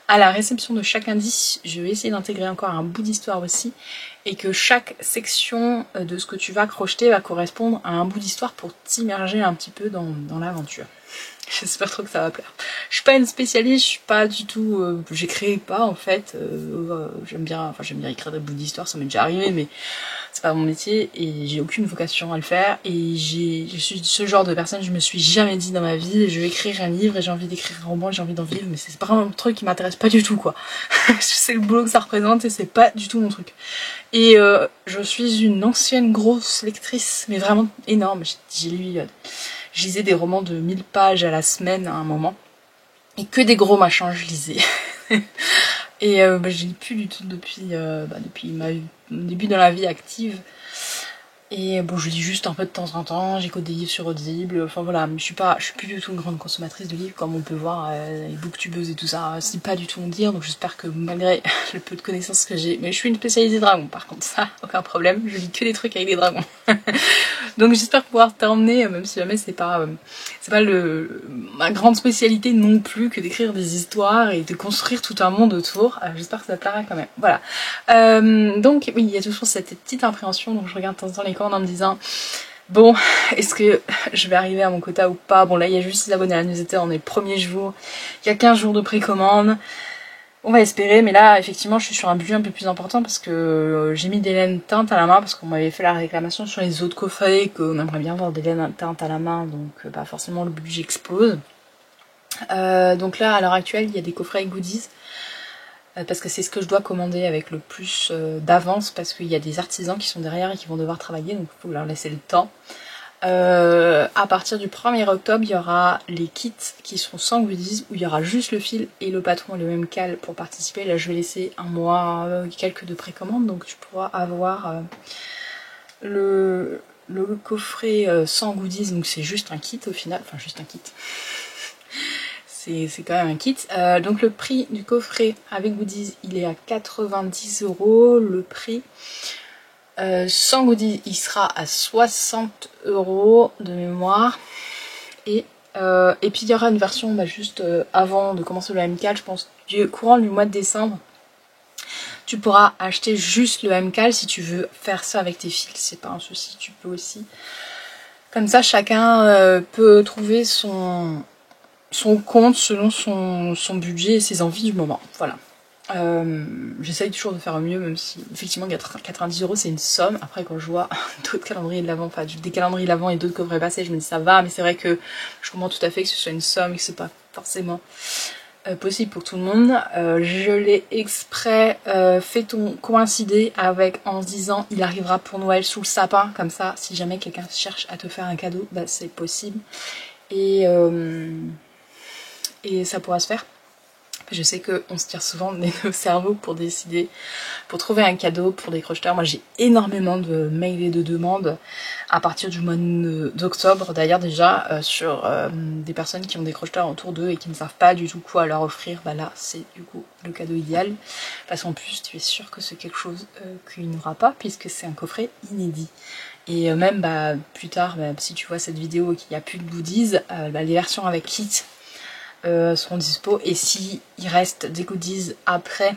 À la réception de chaque indice, je vais essayer d'intégrer encore un bout d'histoire aussi, et que chaque section de ce que tu vas crocheter va correspondre à un bout d'histoire pour t'immerger un petit peu dans l'aventure. J'espère trop que ça va plaire. Je suis pas une spécialiste, je suis pas du tout... j'écris pas en fait, j'aime bien écrire des bouts d'histoire, ça m'est déjà arrivé, mais c'est pas mon métier, et j'ai aucune vocation à le faire, et je suis ce genre de personne, je me suis jamais dit dans ma vie, je vais écrire un livre, et j'ai envie d'écrire un roman, j'ai envie d'en vivre, mais c'est pas un truc qui m'intéresse pas du tout quoi. Je sais le boulot que ça représente, et c'est pas du tout mon truc. Et je suis une ancienne grosse lectrice, mais vraiment énorme, j'ai lu... Je lisais des romans de 1000 pages à la semaine à un moment. Et que des gros machins, je lisais. Et je lis plus du tout depuis mon début dans la vie active. Et bon, je lis juste un peu de temps en temps, j'écoute des livres sur Audible, enfin voilà, mais je suis plus du tout une grande consommatrice de livres, comme on peut voir, les booktubeuses et tout ça, c'est pas du tout mon dire, donc j'espère que malgré le peu de connaissances que j'ai, mais je suis une spécialisée dragon, par contre ça, aucun problème, je lis que des trucs avec des dragons. Donc j'espère pouvoir t'emmener, même si jamais c'est pas ma grande spécialité non plus que d'écrire des histoires et de construire tout un monde autour, j'espère que ça te plaira quand même, voilà. Donc oui, il y a toujours cette petite appréhension, donc je regarde de temps en temps les commandes en me disant bon, est-ce que je vais arriver à mon quota ou pas. Bon là il y a juste 6 abonnés à la newsletter, on est le premier jour, il y a 15 jours de précommande, on va espérer, mais là effectivement je suis sur un budget un peu plus important parce que j'ai mis des laines teintes à la main parce qu'on m'avait fait la réclamation sur les autres coffrets qu'on aimerait bien avoir des laines teintes à la main, donc forcément le budget explose. Donc là à l'heure actuelle il y a des coffrets avec goodies, parce que c'est ce que je dois commander avec le plus d'avance, parce qu'il y a des artisans qui sont derrière et qui vont devoir travailler, donc il faut leur laisser le temps. À partir du 1er octobre, il y aura les kits qui seront sans goodies, où il y aura juste le fil et le patron et le même cal pour participer. Là je vais laisser un mois, quelques de précommande, donc tu pourras avoir le coffret sans goodies, donc c'est juste un kit au final, enfin juste un kit. C'est quand même un kit. Donc le prix du coffret avec goodies il est à 90 €. Le prix sans goodies il sera à 60 € de mémoire. Et puis il y aura une version juste avant de commencer le MCAL, je pense du courant du mois de décembre. Tu pourras acheter juste le MCAL si tu veux faire ça avec tes fils, c'est pas un souci, tu peux aussi. Comme ça chacun peut trouver son compte selon son budget et ses envies du moment, voilà. J'essaye toujours de faire au mieux, même si effectivement 90 € c'est une somme. Après quand je vois d'autres calendriers de l'avant, enfin des calendriers de l'avant et d'autres coffrets passés, je me dis ça va, mais c'est vrai que je comprends tout à fait que ce soit une somme et que c'est pas forcément possible pour tout le monde. Je l'ai exprès fait coïncider avec, en se disant il arrivera pour Noël sous le sapin, comme ça si jamais quelqu'un cherche à te faire un cadeau, bah c'est possible. Et ça pourra se faire. Je sais qu'on se tire souvent nos cerveaux pour décider, pour trouver un cadeau pour des crocheteurs. Moi j'ai énormément de mails et de demandes à partir du mois d'octobre d'ailleurs déjà sur des personnes qui ont des crocheteurs autour d'eux et qui ne savent pas du tout quoi leur offrir. Bah là c'est du coup le cadeau idéal, parce qu'en plus tu es sûr que c'est quelque chose qu'il n'y aura pas puisque c'est un coffret inédit. Et même plus tard, si tu vois cette vidéo et qu'il n'y a plus de goodies, les versions avec kit seront dispo, et si il reste des goodies après,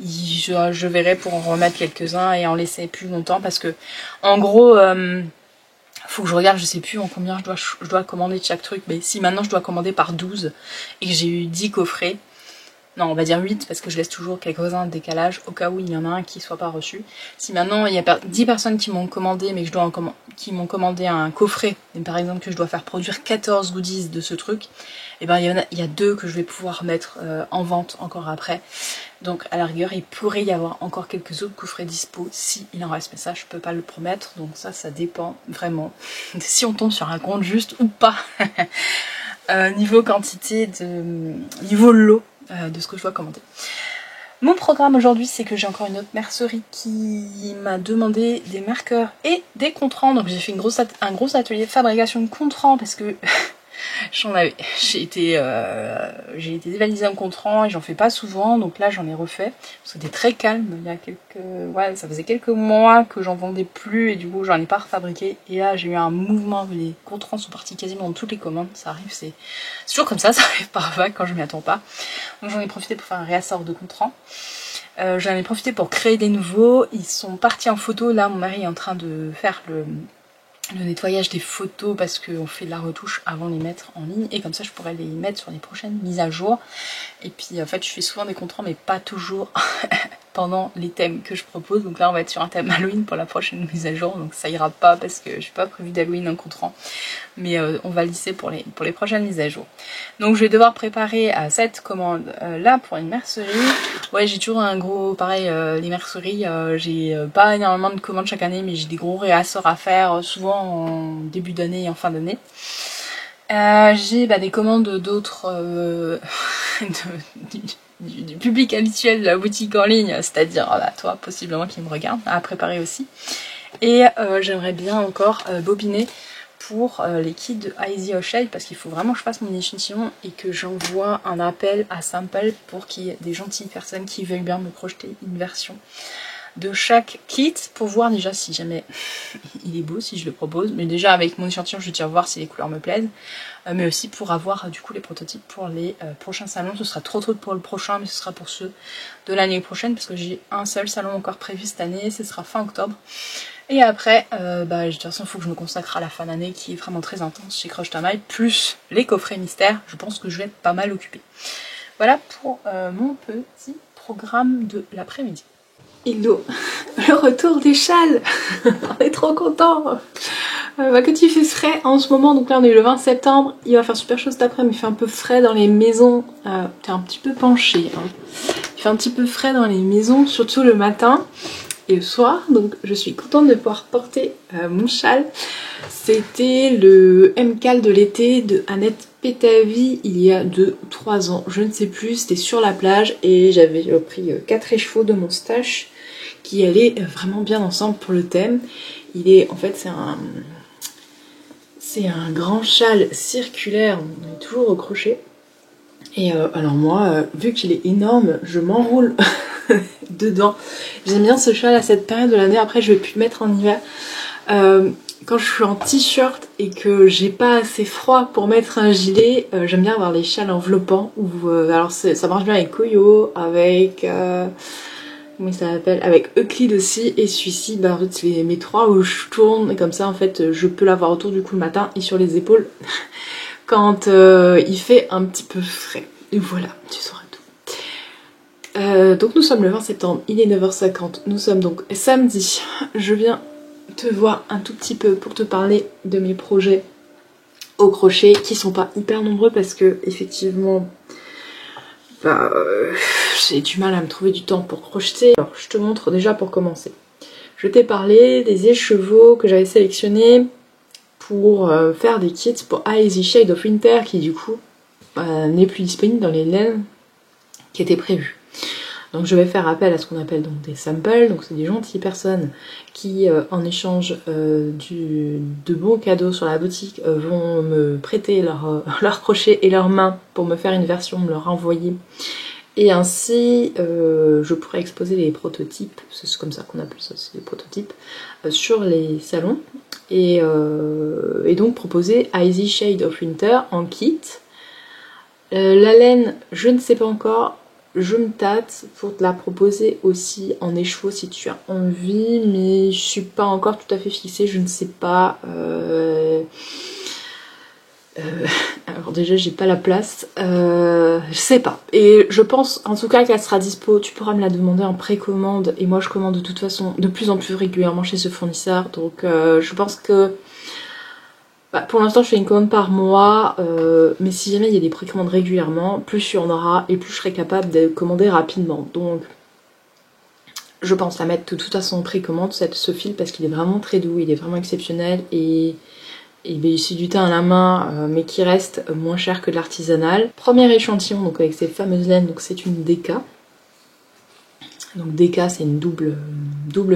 je verrai pour en remettre quelques-uns et en laisser plus longtemps, parce que en gros faut que je regarde, je sais plus en combien je dois commander de chaque truc, mais si maintenant je dois commander par 12 et que j'ai eu 10 coffrets, non on va dire 8 parce que je laisse toujours quelques-uns de décalage au cas où il y en a un qui soit pas reçu. Si maintenant il y a 10 personnes qui m'ont commandé mais que je dois qui m'ont commandé un coffret, et par exemple que je dois faire produire 14 goodies de ce truc, et ben il y a 2 que je vais pouvoir mettre en vente encore après. Donc à la rigueur il pourrait y avoir encore quelques autres coffrets dispo si il en reste, mais ça je peux pas le promettre, donc ça dépend vraiment de si on tombe sur un compte juste ou pas. Niveau quantité, niveau lot de ce que je dois commander. Mon programme aujourd'hui, c'est que j'ai encore une autre mercerie qui m'a demandé des marqueurs et des contrants. Donc j'ai fait un gros atelier de fabrication de contrants parce que j'ai été dévalisée en contrant et j'en fais pas souvent, donc là j'en ai refait. C'était très calme, ça faisait quelques mois que j'en vendais plus et du coup j'en ai pas refabriqué. Et là j'ai eu un mouvement, les contrants sont partis quasiment dans toutes les commandes, ça arrive, c'est toujours comme ça arrive par vague quand je m'y attends pas. Donc j'en ai profité pour faire un réassort de contrants. J'en ai profité pour créer des nouveaux, ils sont partis en photo, là mon mari est en train de faire le nettoyage des photos parce qu'on fait de la retouche avant de les mettre en ligne et comme ça je pourrais les mettre sur les prochaines mises à jour. Et puis en fait je fais souvent des contrants mais pas toujours pendant les thèmes que je propose, donc là on va être sur un thème Halloween pour la prochaine mise à jour, donc ça ira pas parce que je suis pas prévu d'Halloween en contrant, mais on va le lisser pour les prochaines mises à jour. Donc je vais devoir préparer cette commande là pour une mercerie. Ouais, j'ai toujours un gros, pareil, les merceries, j'ai pas énormément de commandes chaque année, mais j'ai des gros réassorts à faire, souvent en début d'année et en fin d'année. J'ai des commandes d'autres du public habituel de la boutique en ligne, c'est-à-dire toi possiblement qui me regarde, à préparer aussi. Et j'aimerais bien encore bobiner pour les kits de Easy Shade parce qu'il faut vraiment que je fasse mon échantillon et que j'envoie un appel à Sample pour qu'il y ait des gentilles personnes qui veuillent bien me projeter une version de chaque kit pour voir déjà si jamais il est beau, si je le propose, mais déjà avec mon échantillon je tiens à voir si les couleurs me plaisent, mais aussi pour avoir du coup les prototypes pour les prochains salons. Ce sera trop tôt pour le prochain, mais ce sera pour ceux de l'année prochaine parce que j'ai un seul salon encore prévu cette année, ce sera fin octobre. Et après, de toute façon il faut que je me consacre à la fin d'année qui est vraiment très intense chez Crush Tamaï, plus les coffrets mystères, je pense que je vais être pas mal occupée. Voilà pour mon petit programme de l'après-midi. Hello, le retour des châles. On est trop contents. Que tu fais frais en ce moment, donc là on est le 20 septembre, il va faire super chaud cet après-midi, il fait un peu frais dans les maisons, t'es un petit peu penché, hein. Il fait un petit peu frais dans les maisons, surtout le matin et le soir, donc je suis contente de pouvoir porter mon châle. C'était le MCAL de l'été de Annette Pétavy il y a 2 ou 3 ans, je ne sais plus, c'était sur la plage et j'avais pris 4 écheveaux de mon stash qui allaient vraiment bien ensemble pour le thème. Il est, en fait c'est un grand châle circulaire, on est toujours recroché. Et alors moi, vu qu'il est énorme, je m'enroule dedans. J'aime bien ce châle à cette période de l'année, après je vais plus le mettre en hiver. Quand je suis en t-shirt et que j'ai pas assez froid pour mettre un gilet, j'aime bien avoir les châles enveloppants. Alors ça marche bien avec Koyo, avec... comment ça s'appelle, avec Euclide aussi, et celui-ci, en fait c'est mes 3 où je tourne, et comme ça en fait je peux l'avoir autour du cou le matin et sur les épaules quand il fait un petit peu frais. Et voilà, tu sauras tout. Donc nous sommes le 20 septembre, il est 9h50, nous sommes donc samedi. Je viens te voir un tout petit peu pour te parler de mes projets au crochet, qui sont pas hyper nombreux parce que effectivement j'ai du mal à me trouver du temps pour crocheter. Alors je te montre déjà pour commencer. Je t'ai parlé des écheveaux que j'avais sélectionnés pour faire des kits pour Easy Shade of Winter qui du coup n'est plus disponible dans les laines qui étaient prévues. Donc je vais faire appel à ce qu'on appelle donc des samples, donc c'est des gentilles personnes qui en échange de bons cadeaux sur la boutique vont me prêter leur crochet et leurs mains pour me faire une version, me leur envoyer. Et ainsi je pourrais exposer les prototypes, c'est comme ça qu'on appelle ça, c'est des prototypes, sur les salons. Et donc proposer Easy Shade of Winter en kit. La laine, je ne sais pas encore. je me tâte pour te la proposer aussi en écheveau si tu as envie, mais je suis pas encore tout à fait fixée, je ne sais pas. Alors déjà j'ai pas la place, je sais pas. Et je pense en tout cas qu'elle sera dispo, tu pourras me la demander en précommande et moi je commande de toute façon de plus en plus régulièrement chez ce fournisseur. Donc je pense que pour l'instant je fais une commande par mois, mais si jamais il y a des précommandes régulièrement, plus il y en aura et plus je serai capable de commander rapidement. Donc je pense la mettre de toute façon en précommande ce fil parce qu'il est vraiment très doux, il est vraiment exceptionnel et c'est du teint à la main mais qui reste moins cher que de l'artisanal. Premier échantillon donc avec ces fameuses laines, donc c'est une DK. Donc DK c'est une double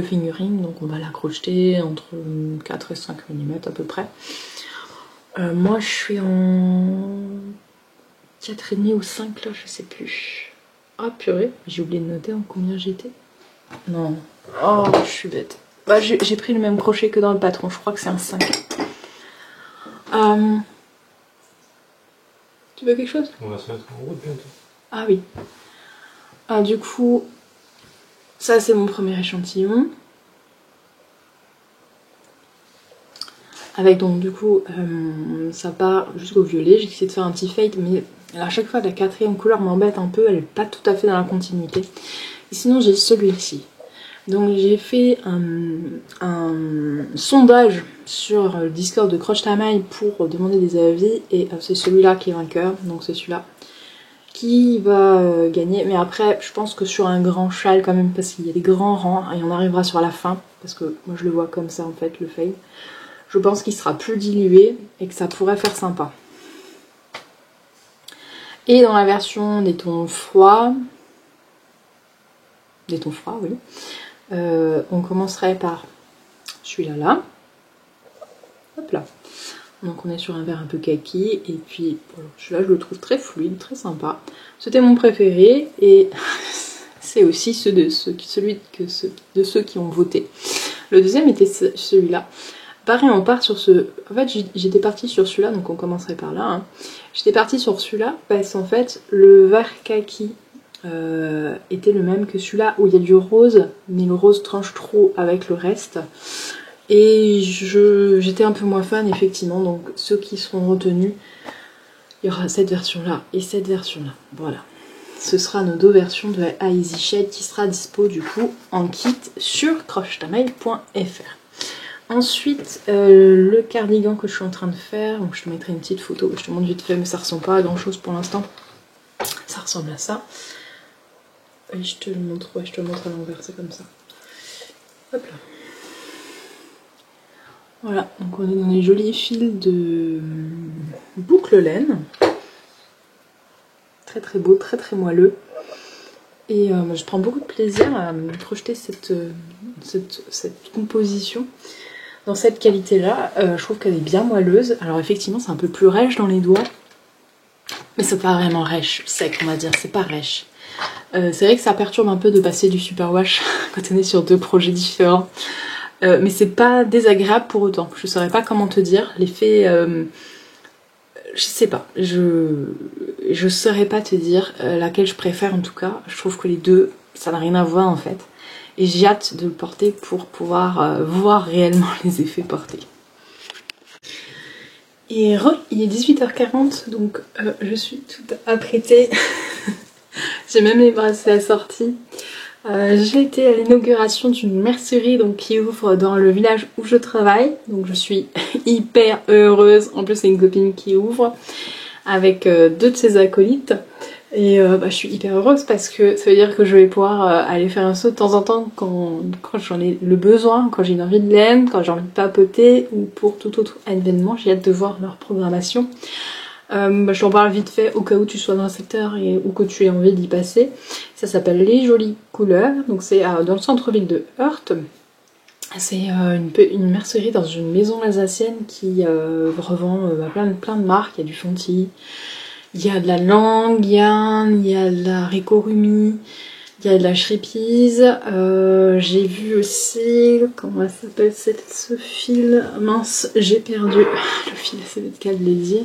fingering, donc on va la crocheter entre 4 et 5 mm à peu près. Moi je suis en 4,5 ou 5 là, je sais plus. Ah purée, j'ai oublié de noter en combien j'étais. Non, oh je suis bête. Bah, j'ai pris le même crochet que dans le patron, je crois que c'est un 5. Tu veux quelque chose? On va se mettre en route bientôt. Ah oui. Du coup, ça c'est mon premier échantillon. Avec donc du coup, ça part jusqu'au violet. J'ai essayé de faire un petit fade, mais à chaque fois la quatrième couleur m'embête un peu, elle n'est pas tout à fait dans la continuité. Et sinon j'ai celui-ci. Donc j'ai fait un sondage sur le Discord de Croche ta maille pour demander des avis et c'est celui-là qui est vainqueur, donc c'est celui-là qui va gagner. Mais après je pense que sur un grand châle quand même, parce qu'il y a des grands rangs et on arrivera sur la fin, parce que moi je le vois comme ça en fait le fade. Je pense qu'il sera plus dilué et que ça pourrait faire sympa. Et dans la version des tons froids, oui, on commencerait par celui-là là. Hop là. Donc on est sur un vert un peu kaki et puis voilà, celui-là je le trouve très fluide, très sympa. C'était mon préféré et c'est aussi celui de ceux qui ont voté. Le deuxième était celui-là. Pareil, on part sur ce... En fait, j'étais partie sur celui-là, donc on commencerait par là. Hein. J'étais partie sur celui-là parce qu'en fait, le vert kaki était le même que celui-là où il y a du rose, mais le rose tranche trop avec le reste. Et j'étais un peu moins fan, effectivement, donc ceux qui seront retenus, il y aura cette version-là et cette version-là. Voilà. Ce sera nos deux versions de la Easy Shade qui sera dispo du coup en kit sur crochetamail.fr. Ensuite, le cardigan que je suis en train de faire, donc je te mettrai une petite photo, je te montre vite fait, mais ça ressemble pas à grand chose pour l'instant. Ça ressemble à ça. Et je te le montre, ouais, je te le montre à l'envers, c'est comme ça. Hop là. Voilà, donc on est dans les jolis fils de boucle laine. Très très beau, très très moelleux. Et je prends beaucoup de plaisir à crocheter cette composition. Dans cette qualité-là, je trouve qu'elle est bien moelleuse. Alors effectivement, c'est un peu plus rêche dans les doigts. Mais c'est pas vraiment rêche, sec on va dire, c'est pas rêche. C'est vrai que ça perturbe un peu de passer du superwash quand on est sur deux projets différents. Mais c'est pas désagréable pour autant. Je saurais pas comment te dire. L'effet... je sais pas. Je saurais pas te dire laquelle je préfère en tout cas. Je trouve que les deux, ça n'a rien à voir en fait. Et j'ai hâte de le porter pour pouvoir voir réellement les effets portés. Et il est 18h40, donc je suis toute apprêtée. J'ai même les bracelets assortis. J'ai été à l'inauguration d'une mercerie donc, qui ouvre dans le village où je travaille. Donc je suis hyper heureuse. En plus c'est une copine qui ouvre avec deux de ses acolytes. Et je suis hyper heureuse parce que ça veut dire que je vais pouvoir aller faire un saut de temps en temps quand j'en ai le besoin, quand j'ai une envie de laine, quand j'ai envie de papoter ou pour tout autre événement. J'ai hâte de voir leur programmation. Je t'en parle vite fait au cas où tu sois dans le secteur ou que tu aies envie d'y passer. Ça s'appelle Les Jolies Couleurs, donc c'est dans le centre-ville de Heurt. C'est une mercerie dans une maison alsacienne qui revend plein de marques. Il y a du Fonty, il y a de la Langue, il y a de la Ricorumi, il y a de la Shrippies. J'ai vu aussi, comment elle s'appelle ce fil, mince, j'ai perdu le fil, c'est le cas de le dire.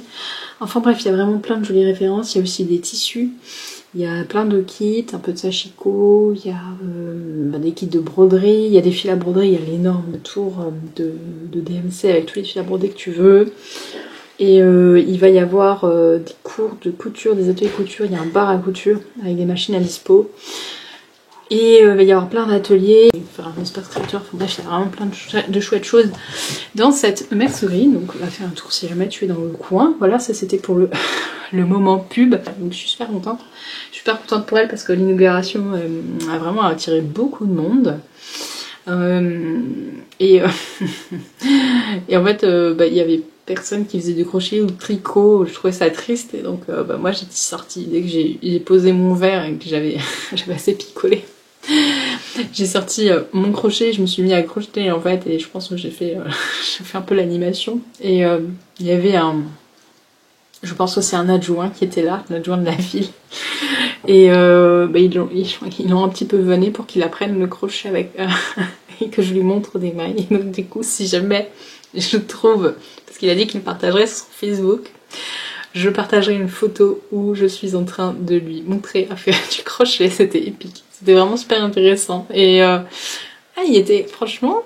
Enfin bref, il y a vraiment plein de jolies références. Il y a aussi des tissus, Il y a plein de kits, un peu de sashiko, il y a des kits de broderie, il y a des fils à broderie, il y a l'énorme tour de DMC avec tous les fils à broder que tu veux. Et il va y avoir des cours de couture, des ateliers couture, il y a un bar à couture avec des machines à dispo. Et il va y avoir plein d'ateliers, faire un espace créateur, enfin bref, il y a vraiment plein de chouettes choses dans cette mercerie. Donc on va faire un tour si jamais tu es dans le coin. Voilà, ça c'était pour le, le moment pub. Donc je suis super contente. Je suis super contente pour elle parce que l'inauguration a vraiment attiré beaucoup de monde. Et en fait, il y avait personne qui faisait du crochet ou de tricot. Je trouvais ça triste. Et donc moi j'étais sortie dès que j'ai posé mon verre et que j'avais assez picolé. J'ai sorti mon crochet, je me suis mis à crocheter en fait, et je pense que j'ai fait un peu l'animation. Et il y avait je pense que c'est un adjoint qui était là, l'adjoint de la ville. Et ils l'ont un petit peu venu pour qu'il apprenne le crochet avec et que je lui montre des mailles. Et donc du coup, si jamais je trouve, parce qu'il a dit qu'il partagerait sur Facebook, je partagerai une photo où je suis en train de lui montrer à faire du crochet. C'était épique. C'était vraiment super intéressant. Et il était, franchement,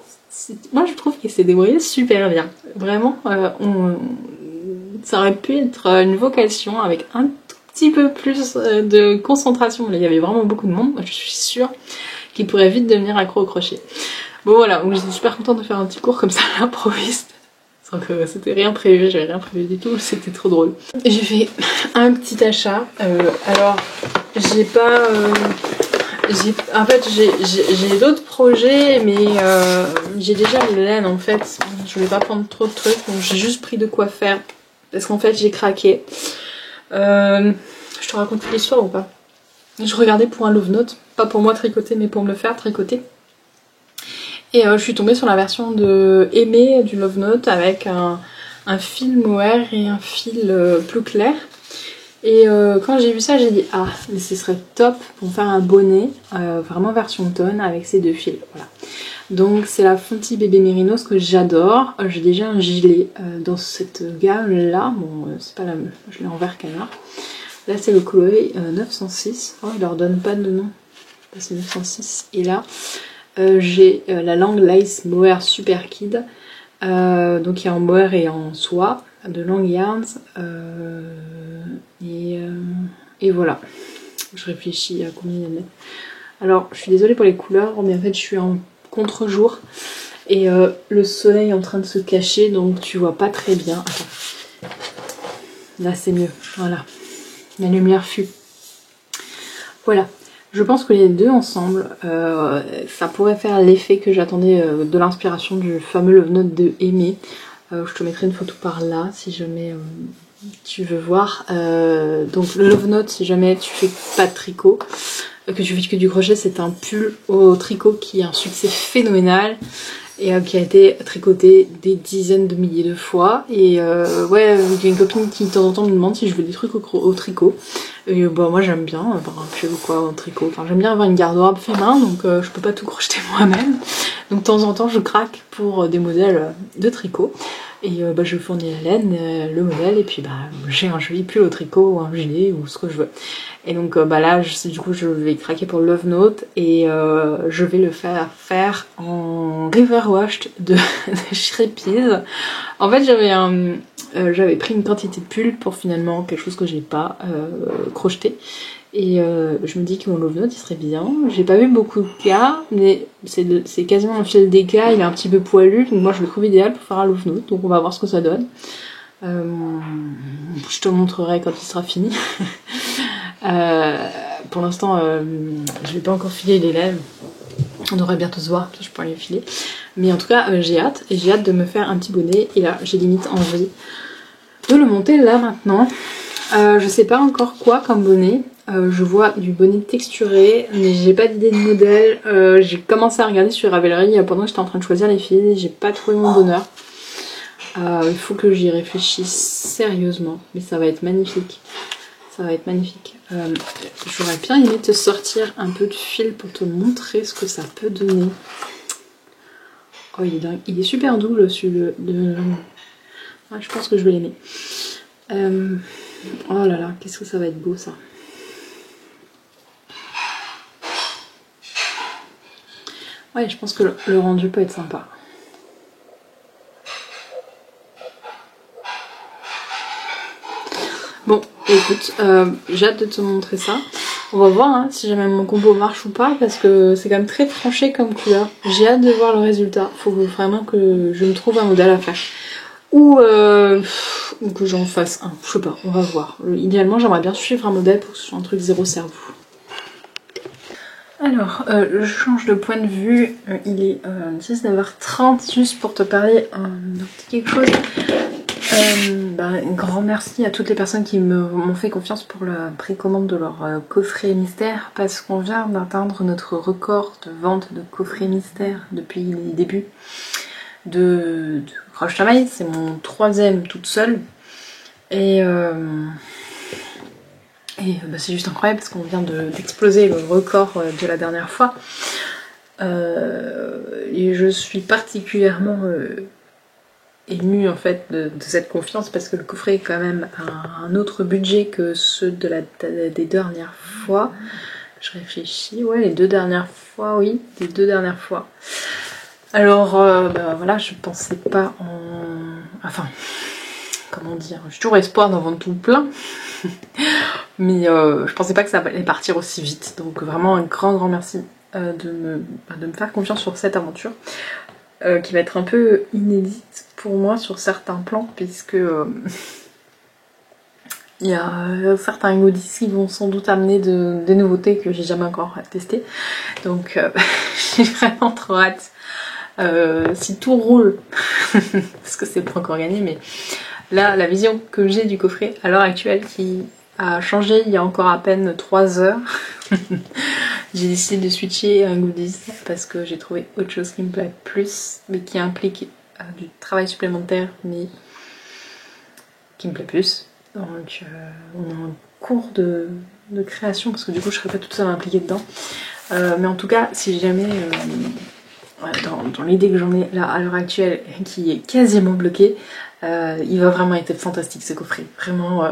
moi je trouve qu'il s'est débrouillé super bien. Vraiment, ça aurait pu être une vocation avec un tout petit peu plus de concentration. Là, il y avait vraiment beaucoup de monde. Moi, je suis sûre qu'il pourrait vite devenir accro au crochet. Bon voilà, donc j'étais super contente de faire un petit cours comme ça à l'improviste. Donc c'était rien prévu, j'avais rien prévu du tout, c'était trop drôle. J'ai fait un petit achat. Alors j'ai pas... en fait j'ai d'autres projets, mais j'ai déjà les laines en fait. Je voulais pas prendre trop de trucs, donc j'ai juste pris de quoi faire. Parce qu'en fait j'ai craqué. Je te raconte l'histoire ou pas? Je regardais pour un love note, pas pour moi tricoter, mais pour me le faire tricoter. Et je suis tombée sur la version de Aimé du Love Note avec un fil mohair et un fil plus clair. Et quand j'ai vu ça, j'ai dit ah, mais ce serait top pour faire un bonnet, vraiment version automne avec ces deux fils. Voilà. Donc c'est la Fonty Bébé Mérinos que j'adore. J'ai déjà un gilet dans cette gamme là. Bon, c'est pas la même, je l'ai en vert canard. Là c'est le coloris 906. Oh, il leur donne pas de nom. C'est 906. Et là. J'ai la Long Lace Mohair Super Kid, donc il y a en mohair et en soie, de Long Yarns, et voilà. Je réfléchis à combien il y en a. Alors je suis désolée pour les couleurs, mais en fait je suis en contre-jour et le soleil est en train de se cacher, donc tu vois pas très bien. Attends. Là c'est mieux, voilà. La lumière fut. Voilà. Je pense que les deux ensemble, ça pourrait faire l'effet que j'attendais de l'inspiration du fameux Love Note de Aimé. Je te mettrai une photo par là si jamais tu veux voir. Donc le Love Note, si jamais tu fais pas de tricot, que tu fais que du crochet, c'est un pull au tricot qui a un succès phénoménal. Et qui a été tricoté des dizaines de milliers de fois. Et ouais, j'ai une copine qui de temps en temps me demande si je veux des trucs au tricot. Et bah moi j'aime bien avoir un pull ou quoi en tricot. Enfin j'aime bien avoir une garde-robe fait main, donc je peux pas tout crocheter moi-même. Donc de temps en temps je craque pour des modèles de tricot. Et je fournis la laine, le modèle, et puis j'ai un joli pull au tricot ou un gilet ou ce que je veux. Et donc là du coup je vais craquer pour le Love Note et je vais le faire en river washed de Shrepies. En fait j'avais pris une quantité de pull pour finalement quelque chose que j'ai pas crocheté. Et je me dis que mon Love Note il serait bien. J'ai pas vu beaucoup de cas, mais c'est quasiment un fil des cas, il est un petit peu poilu, donc moi je le trouve idéal pour faire un Love Note, donc on va voir ce que ça donne. Je te montrerai quand il sera fini. Pour l'instant je vais pas encore filer les lèvres. On devrait bientôt se voir, je pourrais les filer. Mais en tout cas j'ai hâte, et j'ai hâte de me faire un petit bonnet, et là j'ai limite envie de le monter là maintenant. Je sais pas encore quoi comme bonnet. Je vois du bonnet texturé, mais j'ai pas d'idée de modèle. J'ai commencé à regarder sur Ravelry pendant que j'étais en train de choisir les fils. J'ai pas trouvé mon bonheur. Il faut que j'y réfléchisse sérieusement, mais ça va être magnifique. Ça va être magnifique. J'aurais bien aimé te sortir un peu de fil pour te montrer ce que ça peut donner. Oh, il est dingue. Il est super doux le celui de... Ah, je pense que je vais l'aimer. Oh là là, qu'est-ce que ça va être beau ça. Ouais, je pense que le rendu peut être sympa. Bon, écoute, j'ai hâte de te montrer ça. On va voir hein, si jamais mon combo marche ou pas, parce que c'est quand même très tranché comme couleur. J'ai hâte de voir le résultat. Faut vraiment que je me trouve un modèle à faire. Ou que j'en fasse un, je sais pas, on va voir. Idéalement, j'aimerais bien suivre un modèle pour que ce soit un truc zéro cerveau. Alors, je change de point de vue. Il est 19h30, juste pour te parler d'un petit quelque chose. Un grand merci à toutes les personnes qui m'ont fait confiance pour la précommande de leur coffret mystère, parce qu'on vient d'atteindre notre record de vente de coffrets mystère depuis les débuts de Crush Tamaï. C'est mon 3e toute seule et c'est juste incroyable parce qu'on vient d'exploser le record de la dernière fois et je suis particulièrement émue en fait de cette confiance, parce que le coffret est quand même un autre budget que ceux des dernières fois. Je réfléchis, ouais, les 2 dernières fois, oui, les 2 dernières fois. Alors voilà, je pensais pas enfin, comment dire, j'ai toujours espoir d'en vendre tout plein, mais je pensais pas que ça allait partir aussi vite, donc vraiment un grand merci de me faire confiance sur cette aventure. Qui va être un peu inédite pour moi sur certains plans, puisque il y a certains goodies qui vont sans doute amener des nouveautés que j'ai jamais encore testées. Donc j'ai vraiment trop hâte. Si tout roule, parce que c'est pas encore gagné, mais là la vision que j'ai du coffret à l'heure actuelle, qui a changé il y a encore à peine 3 heures, j'ai décidé de switcher un goodies parce que j'ai trouvé autre chose qui me plaît plus, mais qui implique du travail supplémentaire, mais qui me plaît plus. Donc on est en cours de création, parce que du coup je serais pas toute seule impliquée dedans. Mais en tout cas, si jamais dans l'idée que j'en ai là à l'heure actuelle, qui est quasiment bloquée, il va vraiment être fantastique ce coffret. Vraiment,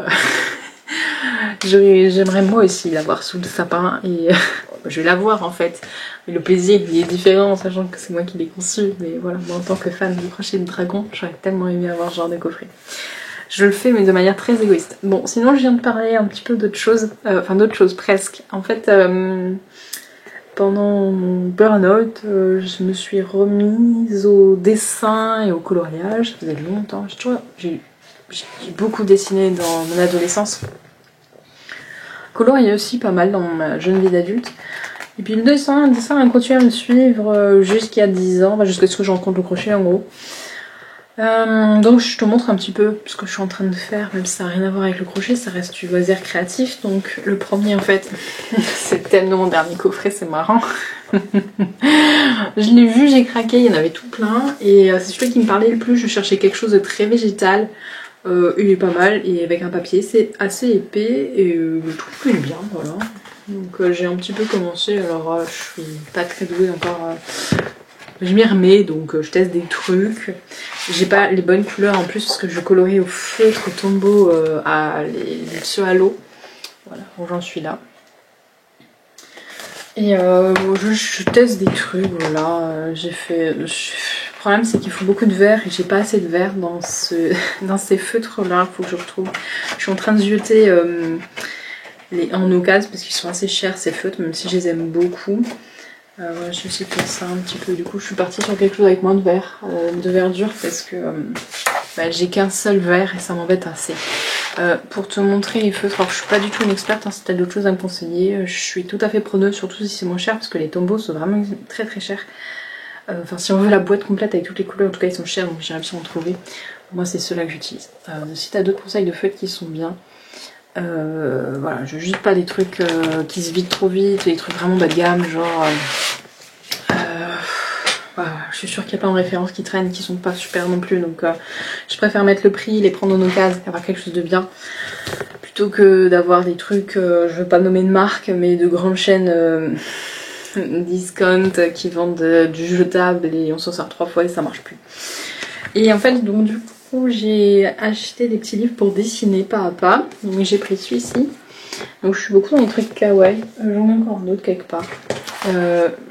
j'aimerais moi aussi l'avoir sous le sapin, et je vais l'avoir en fait. Mais le plaisir il est différent, en sachant que c'est moi qui l'ai conçu. Mais voilà, moi en tant que fan du crochet de dragon, j'aurais tellement aimé avoir ce genre de coffret. Je le fais mais de manière très égoïste. Bon, sinon je viens de parler un petit peu d'autre chose, enfin d'autre chose presque. En fait, pendant mon burn-out, je me suis remise au dessin et au coloriage. Ça faisait longtemps, j'ai beaucoup dessiné dans mon adolescence. Colorier aussi pas mal dans ma jeune vie d'adulte. Et puis le dessin a continué à me suivre jusqu'à 10 ans, jusqu'à ce que je rencontre le crochet en gros. Donc je te montre un petit peu ce que je suis en train de faire, même si ça n'a rien à voir avec le crochet, ça reste du loisir créatif. Donc le premier en fait, c'est tellement mon dernier coffret, c'est marrant. Je l'ai vu, j'ai craqué, il y en avait tout plein, et c'est celui qui me parlait le plus. Je cherchais quelque chose de très végétal, il est pas mal, et avec un papier c'est assez épais, et je trouve qu'il est bien, voilà. Donc j'ai un petit peu commencé, alors je suis pas très douée encore. Je m'y remets, donc je teste des trucs. J'ai pas les bonnes couleurs en plus parce que je colorie au feutre Tombow ceux à l'eau. Voilà, bon, j'en suis là. Et je teste des trucs, voilà. Le problème c'est qu'il faut beaucoup de verre et j'ai pas assez de verre dans ces feutres là, faut que je retrouve. Je suis en train de jeter en occasion parce qu'ils sont assez chers ces feutres, même si je les aime beaucoup. Ouais, je sais faire ça un petit peu. Du coup, je suis partie sur quelque chose avec moins de verre, de verdure, parce que j'ai qu'un seul verre et ça m'embête assez. Pour te montrer les feutres, alors je suis pas du tout une experte, hein, si t'as d'autres choses à me conseiller, je suis tout à fait preneuse, surtout si c'est moins cher, parce que les Tombow sont vraiment très très chers. Enfin, si on veut la boîte complète avec toutes les couleurs, en tout cas ils sont chers, donc j'ai réussi à en trouver. Moi, c'est ceux-là que j'utilise. Si t'as d'autres conseils de feutres qui sont bien, voilà, je veux juste pas des trucs qui se vident trop vite, des trucs vraiment bas de gamme, genre voilà, je suis sûre qu'il y a plein de références qui traînent qui sont pas super non plus, donc je préfère mettre le prix, les prendre en occasion et avoir quelque chose de bien, plutôt que d'avoir des trucs, je veux pas nommer de marque, mais de grandes chaînes discount qui vendent du jetable et on s'en sort 3 fois et ça marche plus. Et en fait, donc du coup, j'ai acheté des petits livres pour dessiner pas à pas. Donc j'ai pris celui-ci. Donc je suis beaucoup dans les trucs kawaii. J'en ai encore un autre quelque part.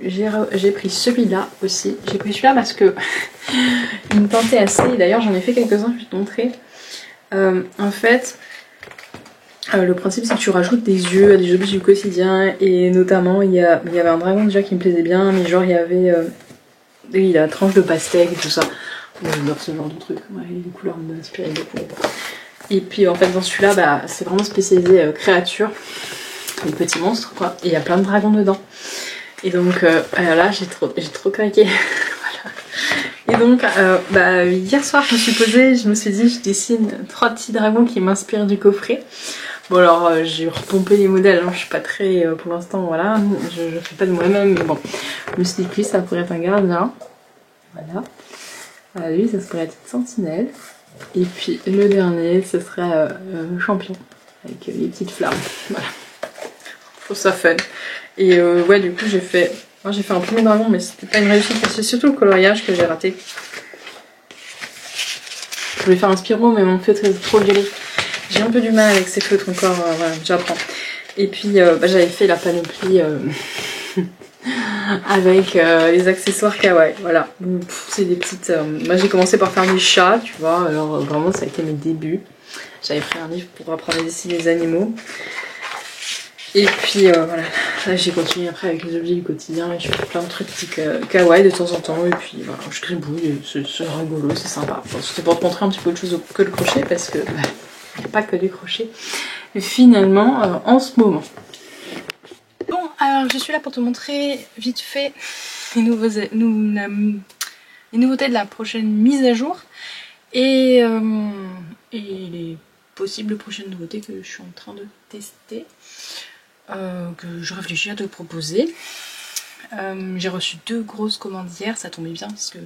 j'ai pris celui-là aussi. J'ai pris celui-là parce que il me tentait assez. D'ailleurs j'en ai fait quelques-uns, je vais te montrer. En fait, le principe c'est que tu rajoutes des yeux à des objets du quotidien. Et notamment il y avait un dragon déjà qui me plaisait bien. Mais genre il y avait la tranche de pastèque et tout ça. J'adore ce genre de truc. Ouais, les couleurs m'inspirent beaucoup. Et puis en fait dans celui-là bah, c'est vraiment spécialisé créature. Les petits monstres quoi. Et il y a plein de dragons dedans. Et donc là j'ai trop craqué. Voilà. Et donc bah, hier soir je me suis posée, je me suis dit je dessine 3 petits dragons qui m'inspirent du coffret. Bon alors j'ai repompé les modèles, hein. Je suis pas très pour l'instant voilà, je fais pas de moi-même mais bon. Je me suis dit que lui ça pourrait être un gardien. Voilà. Lui ça pourrait être sentinelle. Et puis le dernier ce serait champion. Avec les petites flammes. Voilà. Je trouve ça fun. Et ouais du coup j'ai fait un premier dragon mais c'était pas une réussite, c'est surtout le coloriage que j'ai raté. Je voulais faire un Spyro mais mon feutre est trop violet. J'ai un peu du mal avec ces feutres encore, voilà, j'apprends. Et puis bah, j'avais fait la panoplie avec les accessoires kawaii, voilà. C'est des petites... Moi j'ai commencé par faire des chats, tu vois, alors vraiment ça a été mes débuts. J'avais pris un livre pour apprendre à dessiner les animaux. Et puis voilà, là j'ai continué après avec les objets du quotidien et je fais plein de trucs kawaii de temps en temps. Et puis voilà, je gribouille, c'est rigolo, c'est sympa. Bon, c'était pour te montrer un petit peu autre chose que le crochet parce que il n'y a pas que du crochet. Mais finalement, en ce moment. Bon, alors je suis là pour te montrer vite fait les nouveautés de la prochaine mise à jour et les possibles prochaines nouveautés que je suis en train de tester. Que je réfléchis à te proposer. J'ai reçu 2 grosses commandes hier, ça tombait bien parce que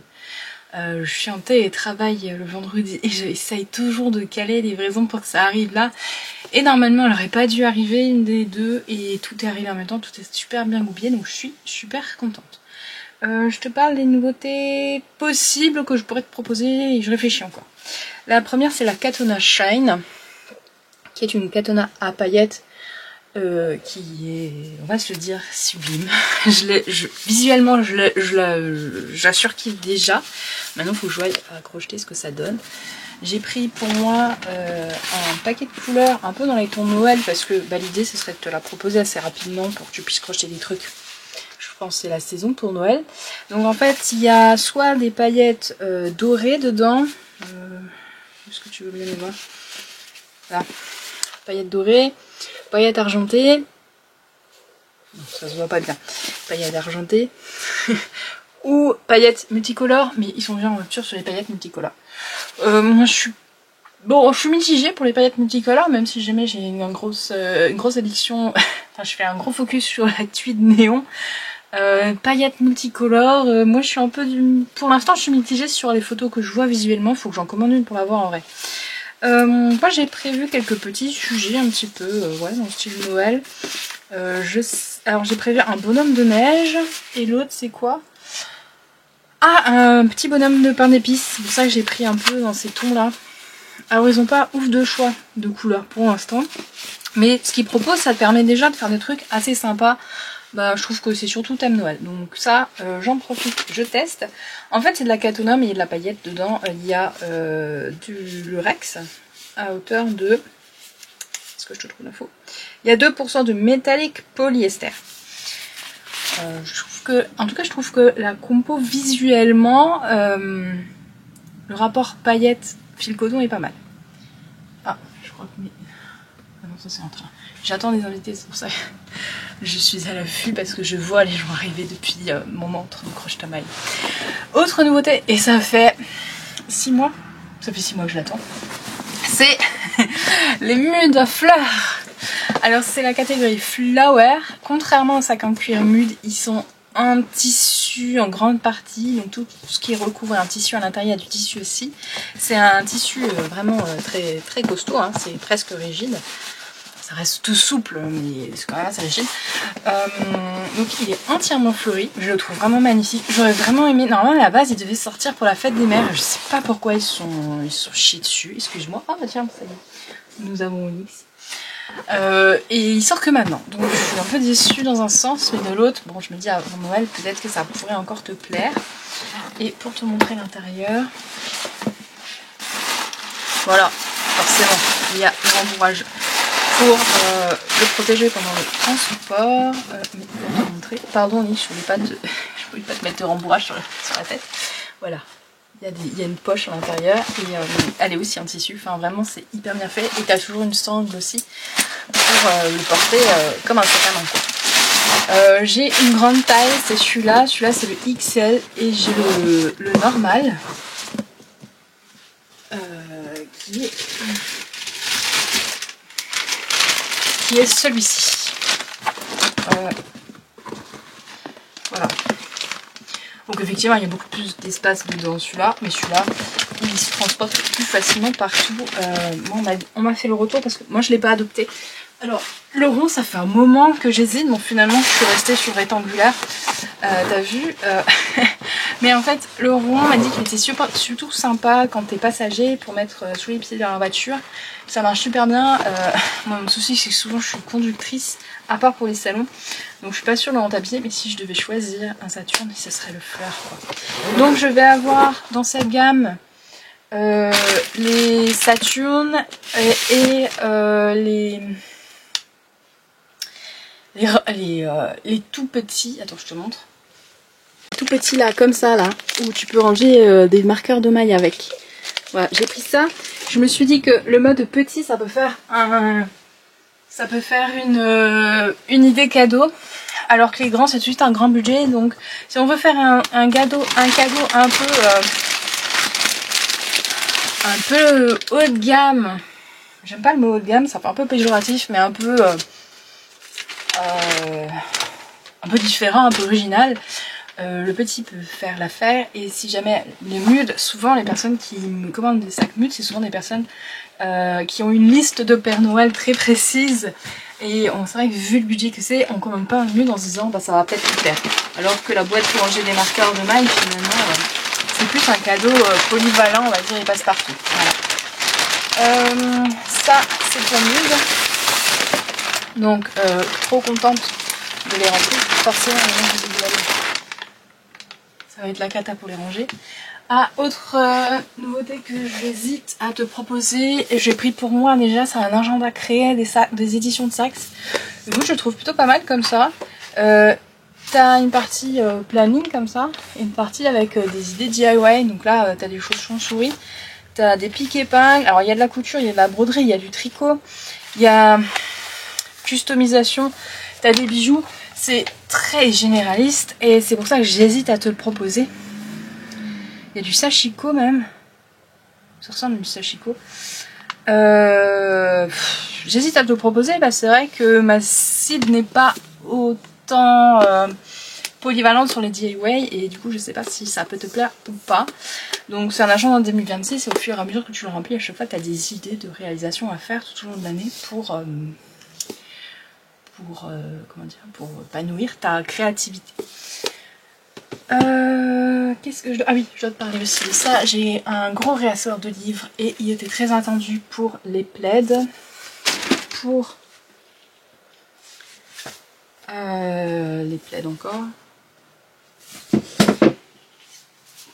je suis en télétravail le vendredi et j'essaye toujours de caler les livraisons pour que ça arrive là. Et normalement elle aurait pas dû arriver une des 2 et tout est arrivé en même temps, tout est super bien goupillé donc je suis super contente. Je te parle des nouveautés possibles que je pourrais te proposer et je réfléchis encore. La première c'est la Katona Shine qui est une katana à paillettes. Qui est, on va se le dire, sublime. Visuellement, je la surkiffe déjà. Maintenant, il faut que je voie à crocheter ce que ça donne. J'ai pris pour moi un paquet de couleurs un peu dans les tons Noël parce que bah, l'idée, ce serait de te la proposer assez rapidement pour que tu puisses crocheter des trucs. Je pense que c'est la saison pour Noël. Donc en fait, il y a soit des paillettes dorées dedans. Est-ce que tu veux bien les voir? Là, paillettes dorées. Paillettes argentées, non, ça se voit pas bien, paillettes argentées, ou paillettes multicolores, mais ils sont bien en rupture sur les paillettes multicolores. Moi je suis mitigée pour les paillettes multicolores, même si jamais j'ai une grosse addiction, enfin je fais un gros focus sur la tuile néon. Paillettes multicolores, moi je suis un peu pour l'instant je suis mitigée sur les photos que je vois visuellement, il faut que j'en commande une pour la voir en vrai. Moi j'ai prévu quelques petits sujets un petit peu ouais, dans le style Noël. Alors j'ai prévu un bonhomme de neige et l'autre c'est quoi? Ah, un petit bonhomme de pain d'épices, c'est pour ça que j'ai pris un peu dans ces tons là. Alors ils ont pas ouf de choix de couleurs pour l'instant, mais ce qu'ils proposent ça te permet déjà de faire des trucs assez sympas. Bah, je trouve que c'est surtout thème Noël, donc ça j'en profite, je teste. En fait c'est de la Katona mais il y a de la paillette dedans, il y a du lurex à hauteur de... Est-ce que je te trouve l'info? Il y a 2% de métallique polyester. En tout cas je trouve que la compo visuellement, le rapport paillette fil coton est pas mal. Ah, je crois que... Ah non, ça c'est en train. J'attends des invités, c'est pour ça que je suis à l'affût parce que je vois les gens arriver depuis mon entre de croche tamaille. Autre nouveauté, et ça fait 6 mois, ça fait 6 mois que je l'attends, c'est les mudes à fleurs. Alors c'est la catégorie flower, contrairement aux sacs en cuir mude, ils sont en tissu en grande partie, donc tout ce qui recouvre un tissu à l'intérieur, du tissu aussi. C'est un tissu vraiment très, très costaud, hein, c'est presque rigide. Ça reste tout souple, mais c'est quand même assez rigide. Donc il est entièrement fleuri, je le trouve vraiment magnifique. J'aurais vraiment aimé, normalement à la base il devait sortir pour la fête des mères, je sais pas pourquoi ils sont chiés dessus, excuse-moi. Ah bah tiens, ça y est, nous avons Onyx. et il sort que maintenant. Donc je suis un peu déçue dans un sens, mais de l'autre, bon je me dis avant Noël peut-être que ça pourrait encore te plaire. Et pour te montrer l'intérieur, voilà, forcément il y a le rembourrage pour le protéger pendant le transport. Mais pour te montrer, pardon Nick, je voulais pas te mettre de rembourrage sur la tête. Voilà, il y a une poche à l'intérieur et elle est aussi en tissu. Enfin vraiment c'est hyper bien fait et tu as toujours une sangle aussi pour le porter comme un sac à main quoi. J'ai une grande taille, c'est celui-là c'est le XL et j'ai le normal qui est celui-ci. Voilà. Donc effectivement il y a beaucoup plus d'espace dans celui-là, mais celui-là il se transporte plus facilement partout. Moi on m'a fait le retour parce que moi je l'ai pas adopté. Alors le rond ça fait un moment que j'hésite, bon finalement je suis restée sur rectangulaire, t'as vu mais en fait le rond m'a dit qu'il était surtout sympa quand t'es passager pour mettre sous les pieds dans la voiture, ça marche super bien. Moi mon souci c'est que souvent je suis conductrice, à part pour les salons, donc je suis pas sûre de le rentabiliser, mais si je devais choisir un Saturn ce serait le fleur quoi. Donc je vais avoir dans cette gamme les Saturn et les tout petits, attends je te montre, tout petits là comme ça là, où tu peux ranger des marqueurs de maille avec. Voilà, j'ai pris ça, je me suis dit que le mode petit ça peut faire une idée cadeau, alors que les grands c'est tout de suite un grand budget, donc si on veut faire un cadeau un peu haut de gamme, j'aime pas le mot haut de gamme, ça fait un peu péjoratif, mais un peu différent, un peu original, le petit peut faire l'affaire. Et si jamais les mudes, souvent les personnes qui me commandent des sacs mudes, c'est souvent des personnes qui ont une liste de Père Noël très précise, et c'est vrai que vu le budget que c'est, on commande pas un mude en se disant bah ça va peut-être me plaire, alors que la boîte pour ranger des marqueurs de maille finalement c'est plus un cadeau polyvalent, on va dire, il passe partout. Voilà. Ça c'est pour mude. Donc trop contente de les remplir. Forcément ça va être la cata pour les ranger. Ah, autre nouveauté que j'hésite à te proposer, et j'ai pris pour moi déjà, c'est un agenda créé des éditions de Saxe. Écoute, je le trouve plutôt pas mal comme ça. T'as une partie planning comme ça, et une partie avec des idées DIY. Donc là t'as des chaussons souris, t'as des piques épingles, alors il y a de la couture, il y a de la broderie, il y a du tricot, il y a customisation, t'as des bijoux, c'est très généraliste et c'est pour ça que j'hésite à te le proposer. Il y a du sashiko même, ça ressemble à du sashiko. J'hésite à te le proposer parce que c'est vrai que ma cible n'est pas autant polyvalente sur les DIY et du coup je sais pas si ça peut te plaire ou pas. Donc c'est un agenda en 2026 et au fur et à mesure que tu le remplis, à chaque fois tu as des idées de réalisation à faire tout au long de l'année pour épanouir ta créativité. Qu'est-ce que je dois... Ah oui, je dois te parler aussi de ça. J'ai un gros réassort de livres et il était très attendu pour les plaids. Pour les plaids encore.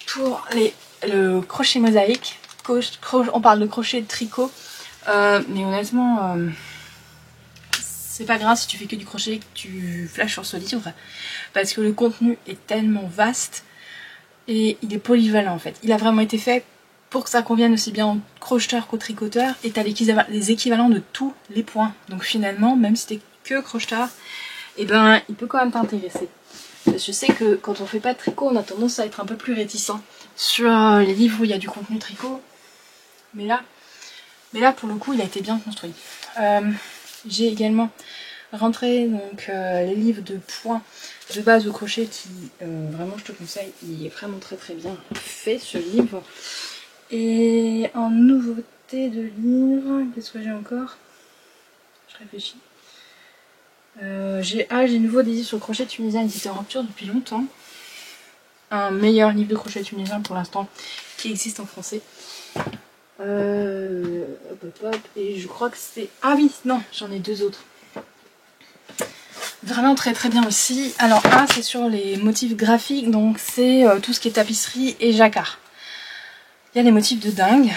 Pour le crochet mosaïque. On parle de crochet de tricot. Mais honnêtement... c'est pas grave si tu fais que du crochet, que tu flashes sur ce livre, parce que le contenu est tellement vaste et il est polyvalent en fait. Il a vraiment été fait pour que ça convienne aussi bien aux crocheteurs qu'aux tricoteurs, et t'as les équivalents de tous les points. Donc finalement, même si t'es que crocheteur, et ben il peut quand même t'intéresser. Parce que je sais que quand on fait pas de tricot, on a tendance à être un peu plus réticent sur les livres où il y a du contenu tricot. Mais là pour le coup, il a été bien construit. J'ai également rentré donc les livres de points de base au crochet qui vraiment je te conseille, il est vraiment très très bien fait ce livre. Et en nouveauté de livre, qu'est-ce que j'ai encore? Je réfléchis. J'ai nouveau des livres sur le crochet tunisien, ils étaient en rupture depuis longtemps. Un meilleur livre de crochet tunisien pour l'instant qui existe en français. Hop, hop, hop. Et je crois que c'est... Ah oui, non, j'en ai 2 autres. Vraiment très très bien aussi. Alors c'est sur les motifs graphiques, donc c'est tout ce qui est tapisserie et jacquard. Il y a des motifs de dingue.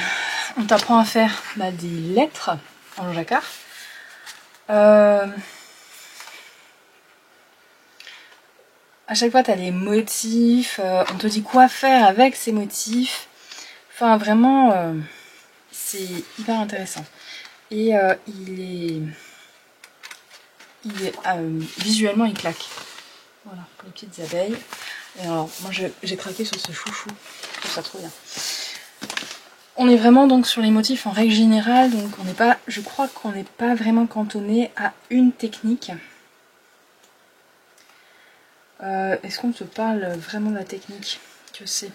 On t'apprend à faire des lettres en jacquard. À chaque fois tu as les motifs, on te dit quoi faire avec ces motifs. Enfin vraiment c'est hyper intéressant. Et visuellement il claque. Voilà, pour les petites abeilles. Et alors moi j'ai craqué sur ce chouchou, je trouve ça trop bien. On est vraiment donc sur les motifs en règle générale, donc on n'est pas, je crois qu'on n'est pas vraiment cantonné à une technique. Est-ce qu'on te parle vraiment de la technique que c'est?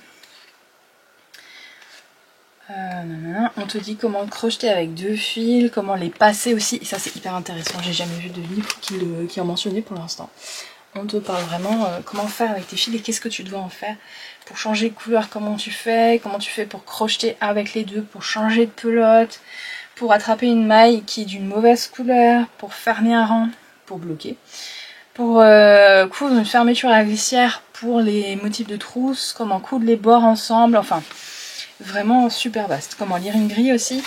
On te dit comment crocheter avec 2 fils, comment les passer aussi, et ça c'est hyper intéressant, j'ai jamais vu de livre qui en mentionnait pour l'instant. On te parle vraiment comment faire avec tes fils et qu'est-ce que tu dois en faire. Pour changer de couleur, comment tu fais pour crocheter avec les deux, pour changer de pelote, pour attraper une maille qui est d'une mauvaise couleur, pour fermer un rang, pour bloquer, pour coudre une fermeture à la glissière pour les motifs de trousse, comment coudre les bords ensemble, enfin vraiment super vaste. Comment lire une grille aussi.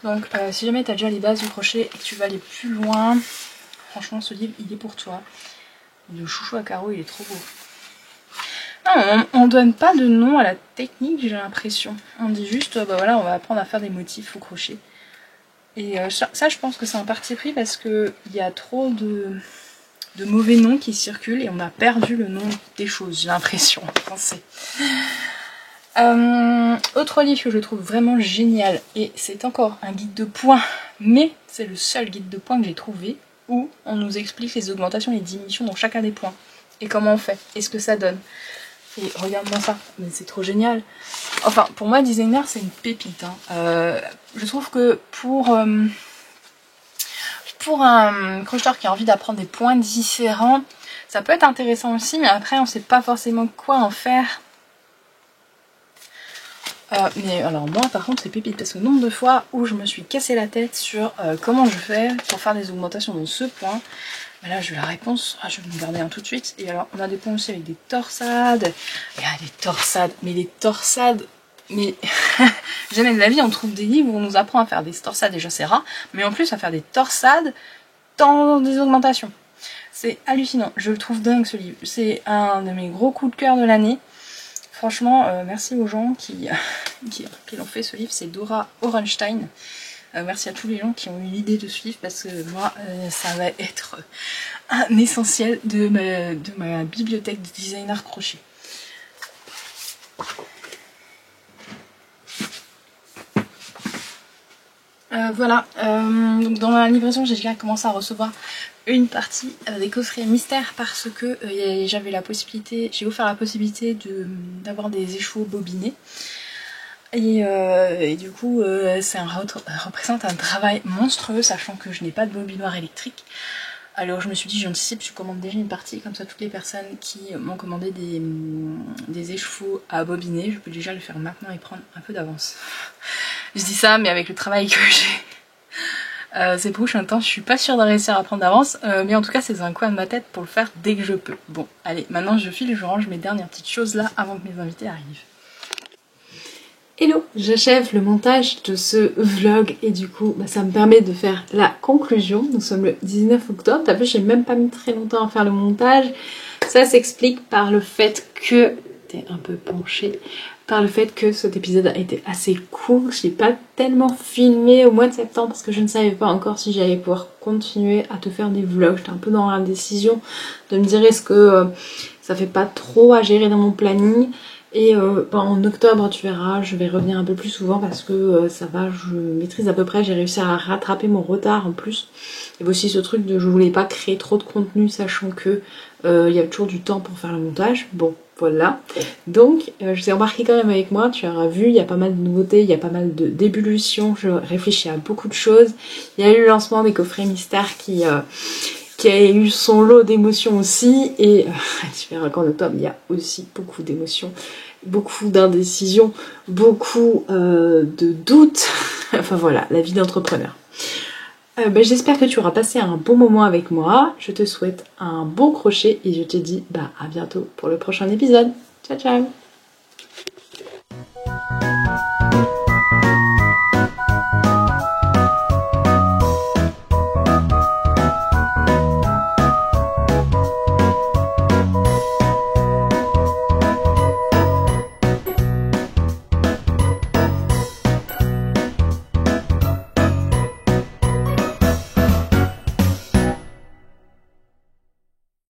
Donc si jamais tu as déjà les bases du crochet et que tu vas aller plus loin, franchement ce livre il est pour toi. Le chouchou à carreaux il est trop beau. Non, on donne pas de nom à la technique, j'ai l'impression. On dit juste, voilà, on va apprendre à faire des motifs au crochet. Et ça, je pense que c'est un parti pris parce qu'il y a trop de mauvais noms qui circulent et on a perdu le nom des choses, j'ai l'impression, en français. Autre livre que je trouve vraiment génial, et c'est encore un guide de points, mais c'est le seul guide de points que j'ai trouvé où on nous explique les augmentations et les diminutions dans chacun des points. Et comment on fait, et ce que ça donne. Et regarde-moi ça, mais c'est trop génial. Enfin, pour moi, designer, c'est une pépite. Je trouve que pour un crocheteur qui a envie d'apprendre des points différents, ça peut être intéressant aussi, mais après, on sait pas forcément quoi en faire. Mais alors moi, par contre, c'est pépite, parce que le nombre de fois où je me suis cassé la tête sur comment je fais pour faire des augmentations dans ce point. Mais là, j'ai la réponse. Je vais me garder un tout de suite. Et alors, on a des points aussi avec des torsades. Il y a des torsades. Mais les torsades... Mais jamais de la vie, on trouve des livres où on nous apprend à faire des torsades, déjà c'est rare. Mais en plus, à faire des torsades dans des augmentations. C'est hallucinant. Je le trouve dingue, ce livre. C'est un de mes gros coups de cœur de l'année. Franchement, merci aux gens qui l'ont fait, ce livre. C'est Dora Orenstein. Merci à tous les gens qui ont eu l'idée de ce livre parce que moi ça va être un essentiel de ma bibliothèque de designer crochet. Voilà, donc dans la livraison j'ai déjà commencé à recevoir une partie des coffrets mystères parce que j'avais la possibilité, j'ai offert la possibilité d'avoir des échevaux bobinés. Et du coup, ça représente un travail monstrueux, sachant que je n'ai pas de bobinoir électrique. Alors je me suis dit, j'anticipe, je commande déjà une partie, comme ça toutes les personnes qui m'ont commandé des échevaux à bobiner, je peux déjà le faire maintenant et prendre un peu d'avance. Je dis ça, mais avec le travail que j'ai, c'est prochain temps, je suis pas sûre de réussir à prendre d'avance, mais en tout cas c'est dans un coin de ma tête pour le faire dès que je peux. Bon, allez, maintenant je file, je range mes dernières petites choses là avant que mes invités arrivent. Hello, j'achève le montage de ce vlog et du coup ça me permet de faire la conclusion. Nous sommes le 19 octobre, t'as vu j'ai même pas mis très longtemps à faire le montage. Ça s'explique par le fait que, t'es un peu penché, par le fait que cet épisode a été assez court. Je l'ai pas tellement filmé au mois de septembre parce que je ne savais pas encore si j'allais pouvoir continuer à te faire des vlogs. J'étais un peu dans la décision de me dire est-ce que ça fait pas trop à gérer dans mon planning. Et en octobre tu verras, je vais revenir un peu plus souvent parce que ça va, je maîtrise à peu près, j'ai réussi à rattraper mon retard en plus. Il y a aussi ce truc de je voulais pas créer trop de contenu sachant que il y a toujours du temps pour faire le montage. Bon voilà, donc je t'ai embarqué quand même avec moi, tu auras vu, il y a pas mal de nouveautés, il y a pas mal d'évolutions, je réfléchis à beaucoup de choses. Il y a eu le lancement des coffrets mystères qui a eu son lot d'émotions aussi et tu verras qu'en octobre il y a aussi beaucoup d'émotions. beaucoup d'indécision, beaucoup de doutes. Enfin voilà, la vie d'entrepreneur. J'espère que tu auras passé un bon moment avec moi. Je te souhaite un bon crochet et je te dis à bientôt pour le prochain épisode. Ciao ciao.